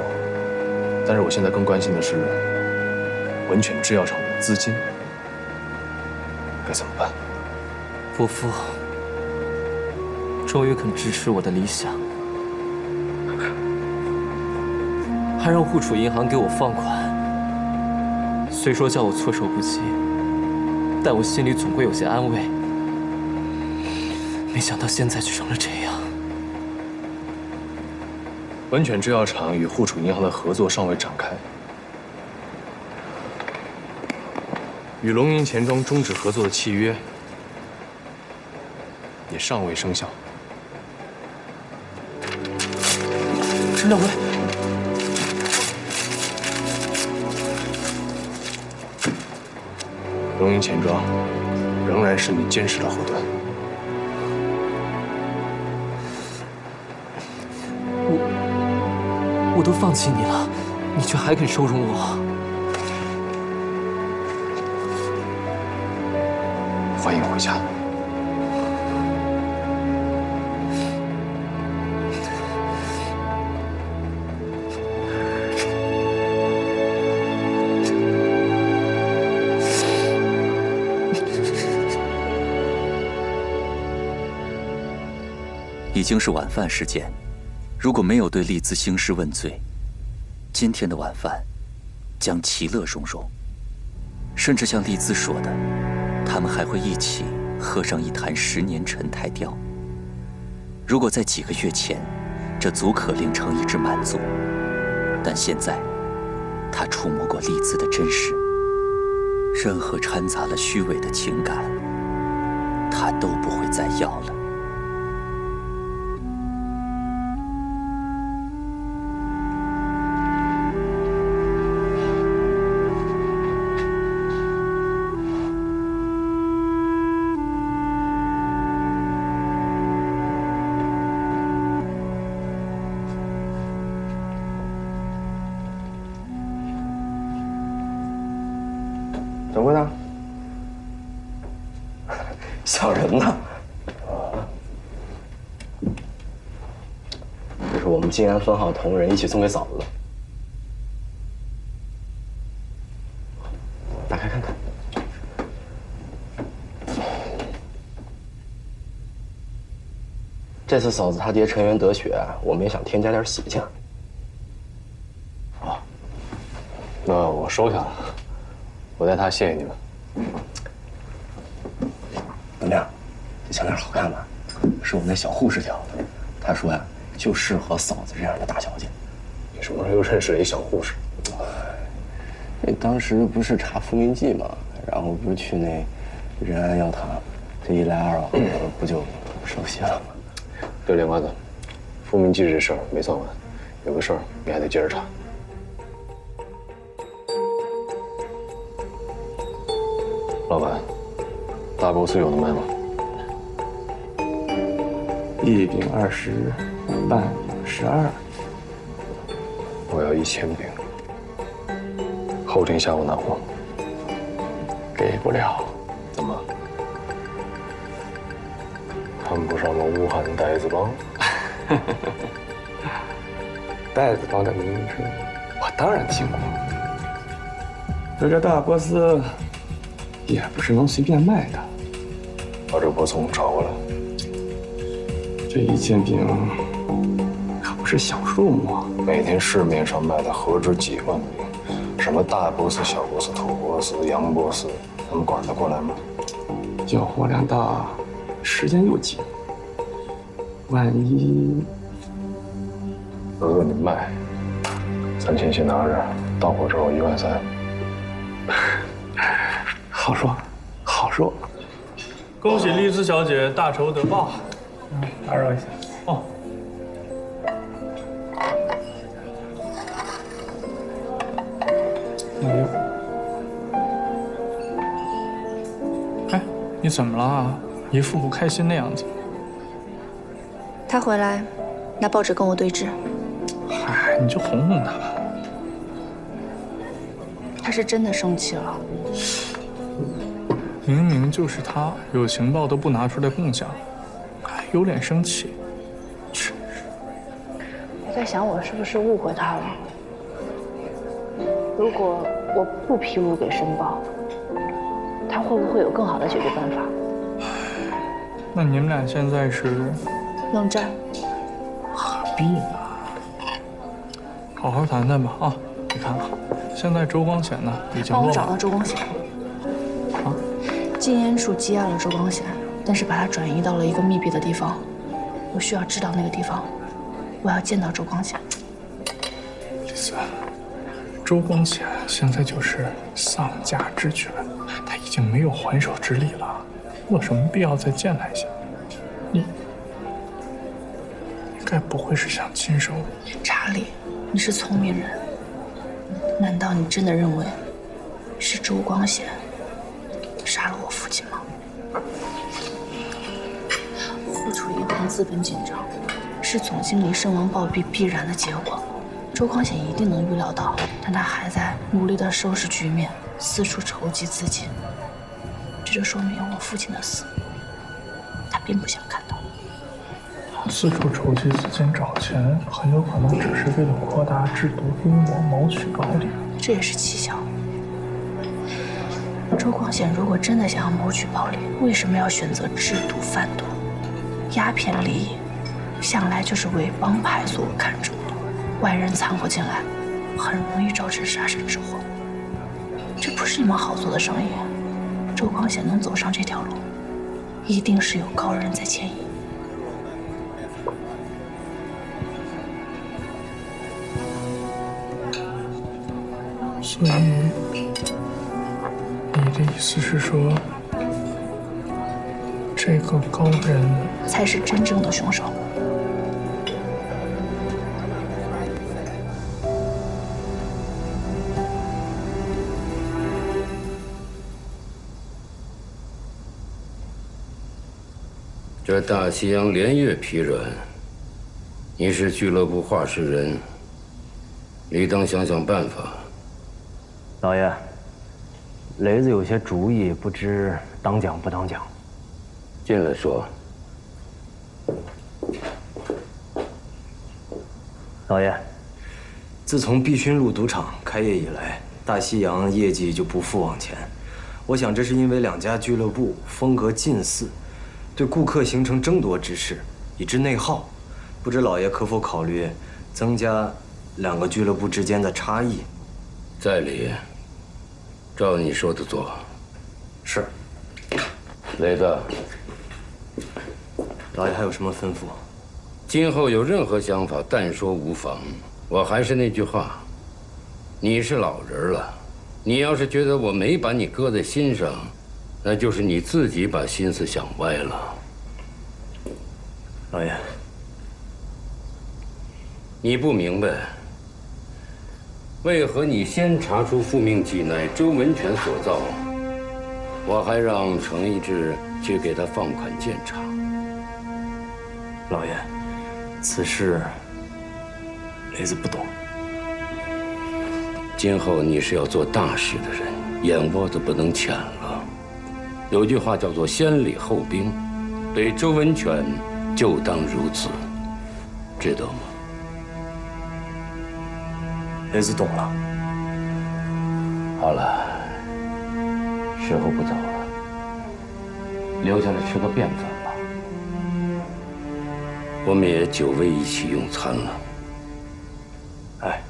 但是我现在更关心的是文犬制药厂的资金该怎么办。伯父终于肯支持我的理想，还让户储银行给我放款。虽说叫我措手不及，但我心里总归有些安慰。没想到现在却成了这样。文犬制药厂与户储银行的合作尚未展开，与龙吟钱庄终止合作的契约也尚未生效。陈掌柜，龙吟钱庄仍然是你坚实的后盾。我都放弃你了，你却还肯收容我。欢迎回家。已经是晚饭时间，如果没有对丽兹兴师问罪，今天的晚饭将其乐融融。甚至像丽兹说的，他们还会一起喝上一坛10年陈台调。如果在几个月前，这足可令程一之满足，但现在，他触摸过丽兹的真实，任何掺杂了虚伪的情感，他都不会再要了。掌柜的，想人呢。这是我们静安分号同仁一起送给嫂子的，打开看看。这次嫂子她爹陈元得血，我们也想添加点喜庆。啊，那我收下了。我代他谢谢你们。怎么样？这项链好看吧？是我们那小护士挑的。她说呀，就适合嫂子这样的大小姐。你什么时候又认识了一小护士？那当时不是查复明记嘛，然后不是去那仁安药堂，这一来二往的，不就熟悉了吗？对，连瓜子，复明记这事儿没算完，有个事儿你还得接着查。老板，大boss有的卖吗？1饼20，半饼12。我要1000饼，后天下午拿货。给不了。怎么？看不上我们武汉呆子帮？呆子帮的名称，我当然听过。这大boss也不是能随便卖的。把这波葱找过来。这1000饼可不是小数目啊！每天市面上卖的何止几万饼，什么大boss、小boss、土boss、洋boss，他们管得过来吗？要货量大，时间又紧，万一……哥哥你卖，3000先拿着，到货之后13000。好说，好说。恭喜丽兹小姐大仇得报。打扰一下。哦。哎，你怎么了？一副不开心的样子。他回来，拿报纸跟我对峙。嗨，你就哄哄他吧。他是真的生气了。明明就是他，有情报都不拿出来共享，还有脸生气。我在想，我是不是误会他了？如果我不披露给申报，他会不会有更好的解决办法？那你们俩现在是冷战？何必呢？好好谈谈吧啊！你看啊，现在周光显呢已经帮我找到周光显。啊？禁烟处羁押了周光显，但是把他转移到了一个密闭的地方。我需要知道那个地方，我要见到周光显。丽丝，周光显现在就是丧家之犬，他已经没有还手之力了，有什么必要再见他一下？你应该不会是想亲手？查理，你是聪明人，难道你真的认为是周光显杀了我父亲吗？富储银行资本紧张，是总经理身亡暴毙必然的结果。周光显一定能预料到，但他还在努力地收拾局面，四处筹集资金。这就说明我父亲的死，他并不想看到。四处筹集资金找钱，很有可能只是为了扩大制毒规模，谋取暴利。这也是蹊跷。周光显如果真的想要谋取暴利，为什么要选择制毒贩毒？鸦片利益向来就是为帮派所看重的，外人掺和进来，很容易招致杀身之祸。这不是你们好做的生意。周光显能走上这条路，一定是有高人在牵引。所以，你的意思是说，这个高人才是真正的凶手？这大西洋连月疲软，你是俱乐部话事人，理当想想办法。老爷，雷子有些主意，不知当讲不当讲。进来说。老爷，自从碧勋路赌场开业以来，大西洋业绩就不复往前。我想这是因为两家俱乐部风格近似，对顾客形成争夺之势，以致内耗。不知老爷可否考虑增加两个俱乐部之间的差异？在理，照你说的做。是。雷子，老爷还有什么吩咐？今后有任何想法，但说无妨。我还是那句话，你是老人了，你要是觉得我没把你搁在心上，那就是你自己把心思想歪了。老爷，你不明白，为何你先查出复命剂乃周文全所造，我还让程一志去给他放款鉴查？老爷，此事雷子不懂。今后你是要做大事的人，眼窝子不能浅了。有句话叫做先礼后兵，对周文全就当如此，知道吗？雷子懂了。好了，时候不早了，留下来吃个便饭吧。我们也久未一起用餐了。哎。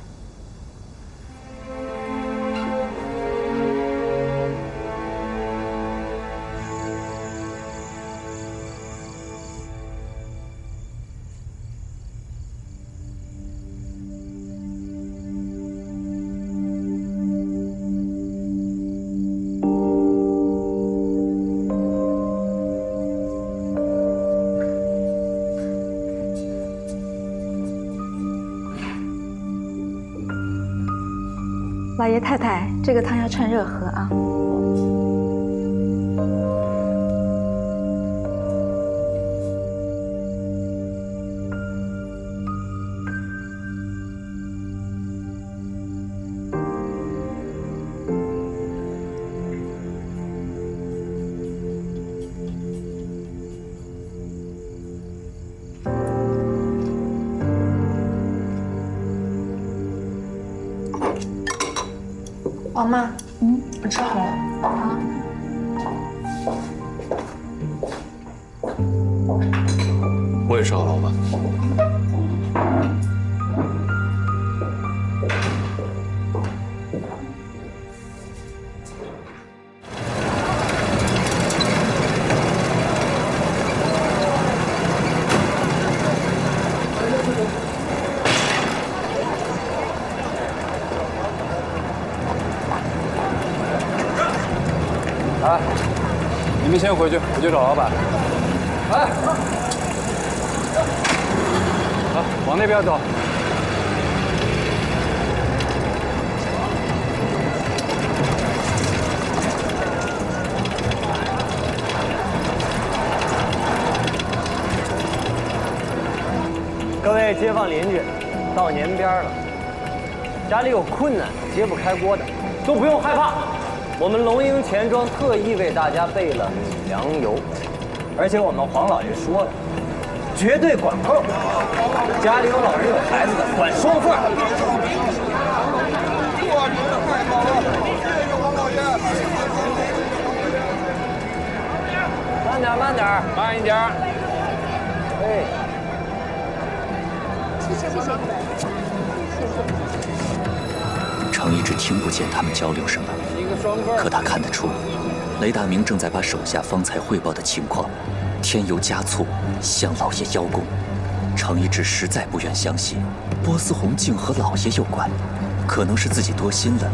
老爷太太，这个汤要趁热喝啊。王妈，我吃好了。好。我也是好老板。哎，你们先回去，我去找老板。哎，好，往那边走。各位街坊邻居，到年边了，家里有困难揭不开锅的，都不用害怕。我们龙鹰钱庄特意为大家备了米粮油，而且我们黄老爷说了，绝对管够。家里有老人有孩子的，管双份。慢点，慢点，慢一点。哎，谢谢。程一直听不见他们交流什么，可他看得出，雷大明正在把手下方才汇报的情况添油加醋向老爷邀功。程一志实在不愿相信波斯红竟和老爷有关，可能是自己多心了，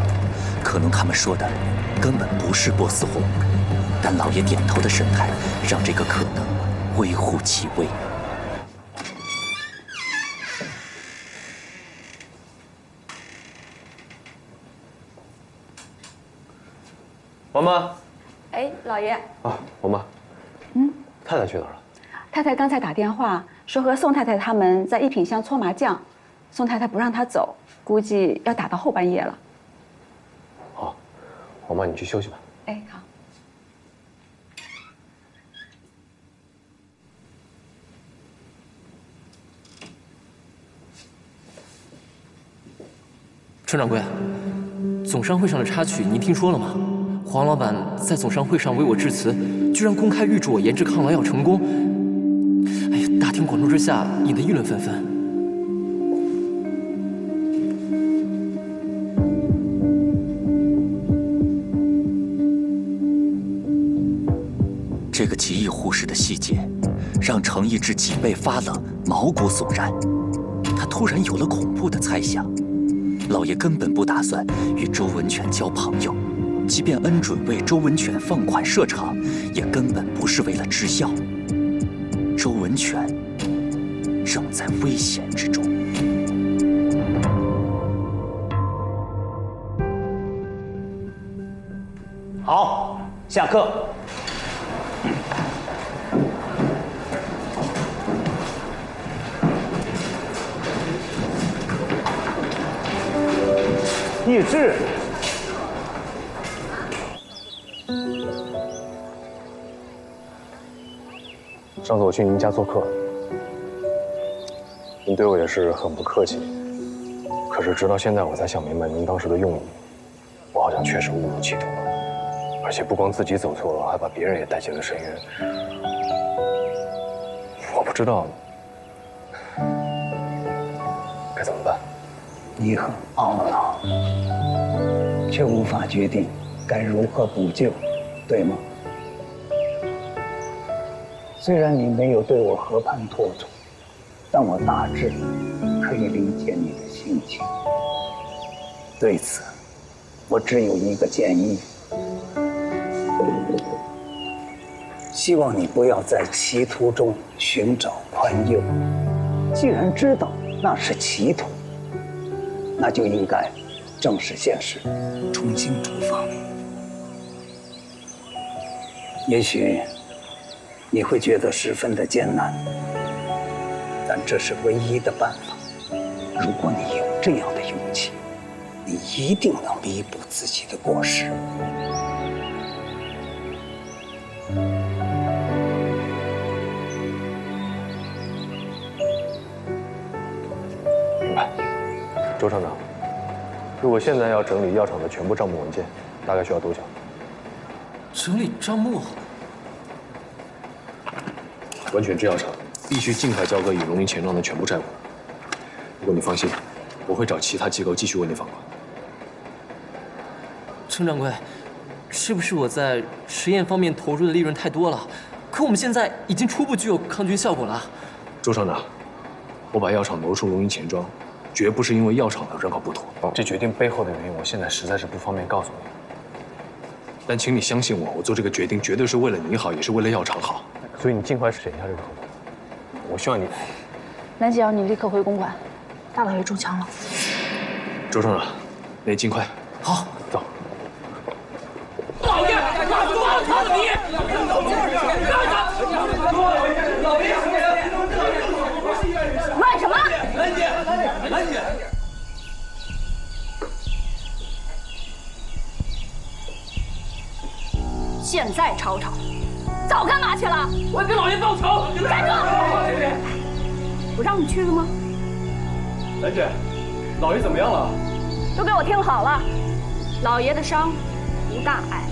可能他们说的根本不是波斯红，但老爷点头的神态让这个可能微乎其微。王妈，哎，老爷，啊，王妈，太太去哪儿了？太太刚才打电话说和宋太太他们在一品乡搓麻将，宋太太不让她走，估计要打到后半夜了。好，王妈你去休息吧。哎，好。程掌柜，总商会上的插曲您听说了吗？黄老板在总商会上为我致辞，居然公开预祝我研制抗狼药成功。哎呀，大庭广众之下引得议论纷纷。这个奇异护士的细节，让程一志脊背发冷，毛骨悚然。他突然有了恐怖的猜想：老爷根本不打算与周文全交朋友。即便恩准为周文全放款设厂，也根本不是为了制药。周文全正在危险之中。好，下课。易志。上次我去您家做客，您对我也是很不客气。可是直到现在，我才想明白您当时的用意。我好像确实误入歧途了，而且不光自己走错了，还把别人也带进了深渊。我不知道该怎么办。你很懊恼，却无法决定该如何补救，对吗？虽然你没有对我和盘托出，但我大致可以理解你的心情。对此，我只有一个建议：希望你不要在歧途中寻找宽宥。既然知道那是歧途，那就应该正视现实，重新出发。也许你会觉得十分的艰难，但这是唯一的办法。如果你有这样的勇气，你一定能弥补自己的过失。明白。周厂长，如果现在要整理药厂的全部账目文件，大概需要多久？整理账目？文全制药厂必须尽快交割与龙吟钱庄的全部债务。不过你放心，我会找其他机构继续为你放款。程掌柜，是不是我在实验方面投入的利润太多了？可我们现在已经初步具有抗菌效果了。周厂长，我把药厂挪出龙吟钱庄，绝不是因为药厂的人口不妥。这决定背后的原因，我现在实在是不方便告诉你。但请你相信我，我做这个决定绝对是为了你好，也是为了药厂好。所以你尽快审一下这个合同。我希望你，蓝姐要你立刻回公馆，大老爷中枪了。周厂长，那你尽快。好，走。老爷，老爷，乱什么？兰姐，兰姐。现在吵吵，早干嘛去了？我要给老爷报仇！站住！不让你去了吗？兰姐，老爷怎么样了？都给我听好了，老爷的伤不大碍，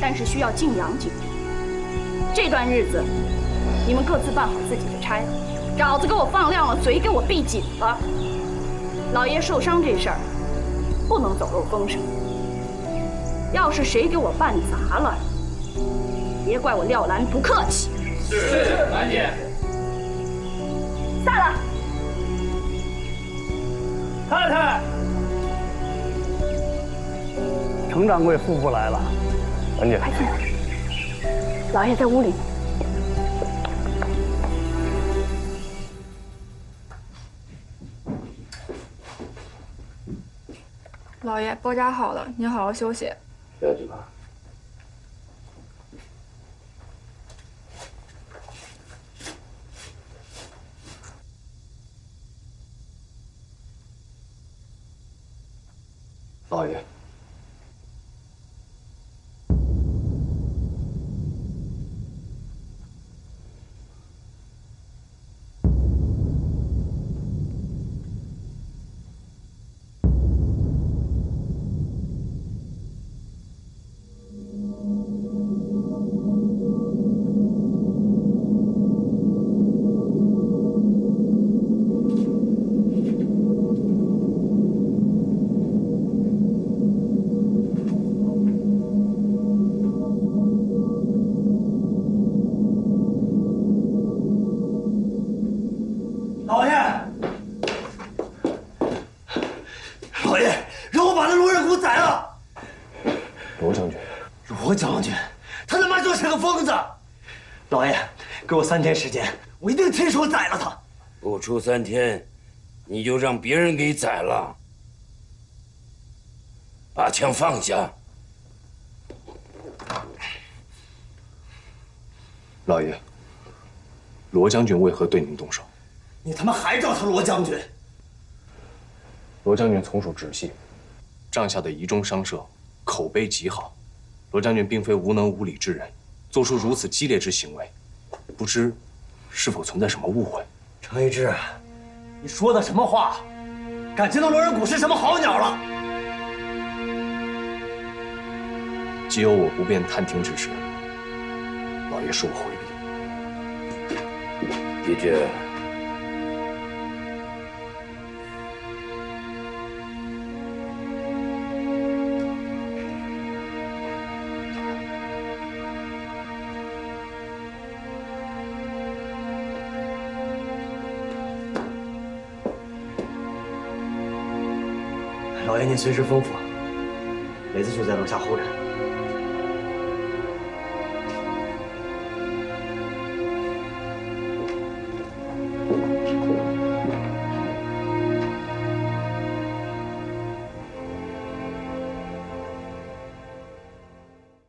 但是需要静养几天。这段日子，你们各自办好自己的差，爪子给我放亮了，嘴给我闭紧了。老爷受伤这事儿，不能走漏风声。要是谁给我办砸了，别怪我廖兰不客气。是，兰姐。散了。太太，程掌柜夫妇来了。兰姐，快进来。老爷在屋里。老爷，包扎好了，您好好休息。别去吧。老爷，老爷，老爷，让我把那罗仁给我宰了！罗将军，罗将军，他他妈就是个疯子！老爷，给我3天时间，我一定亲手宰了他。不出3天，你就让别人给宰了。把枪放下。老爷，罗将军为何对您动手？你他妈还叫他罗将军？罗将军从属直系，帐下的仪中商社，口碑极好。罗将军并非无能无礼之人，做出如此激烈之行为，不知是否存在什么误会？程一之，你说的什么话？感情那罗仁谷是什么好鸟了？既有我不便探听之事，老爷恕我回避。一之。老爷您随时吩咐，雷子就在楼下候着。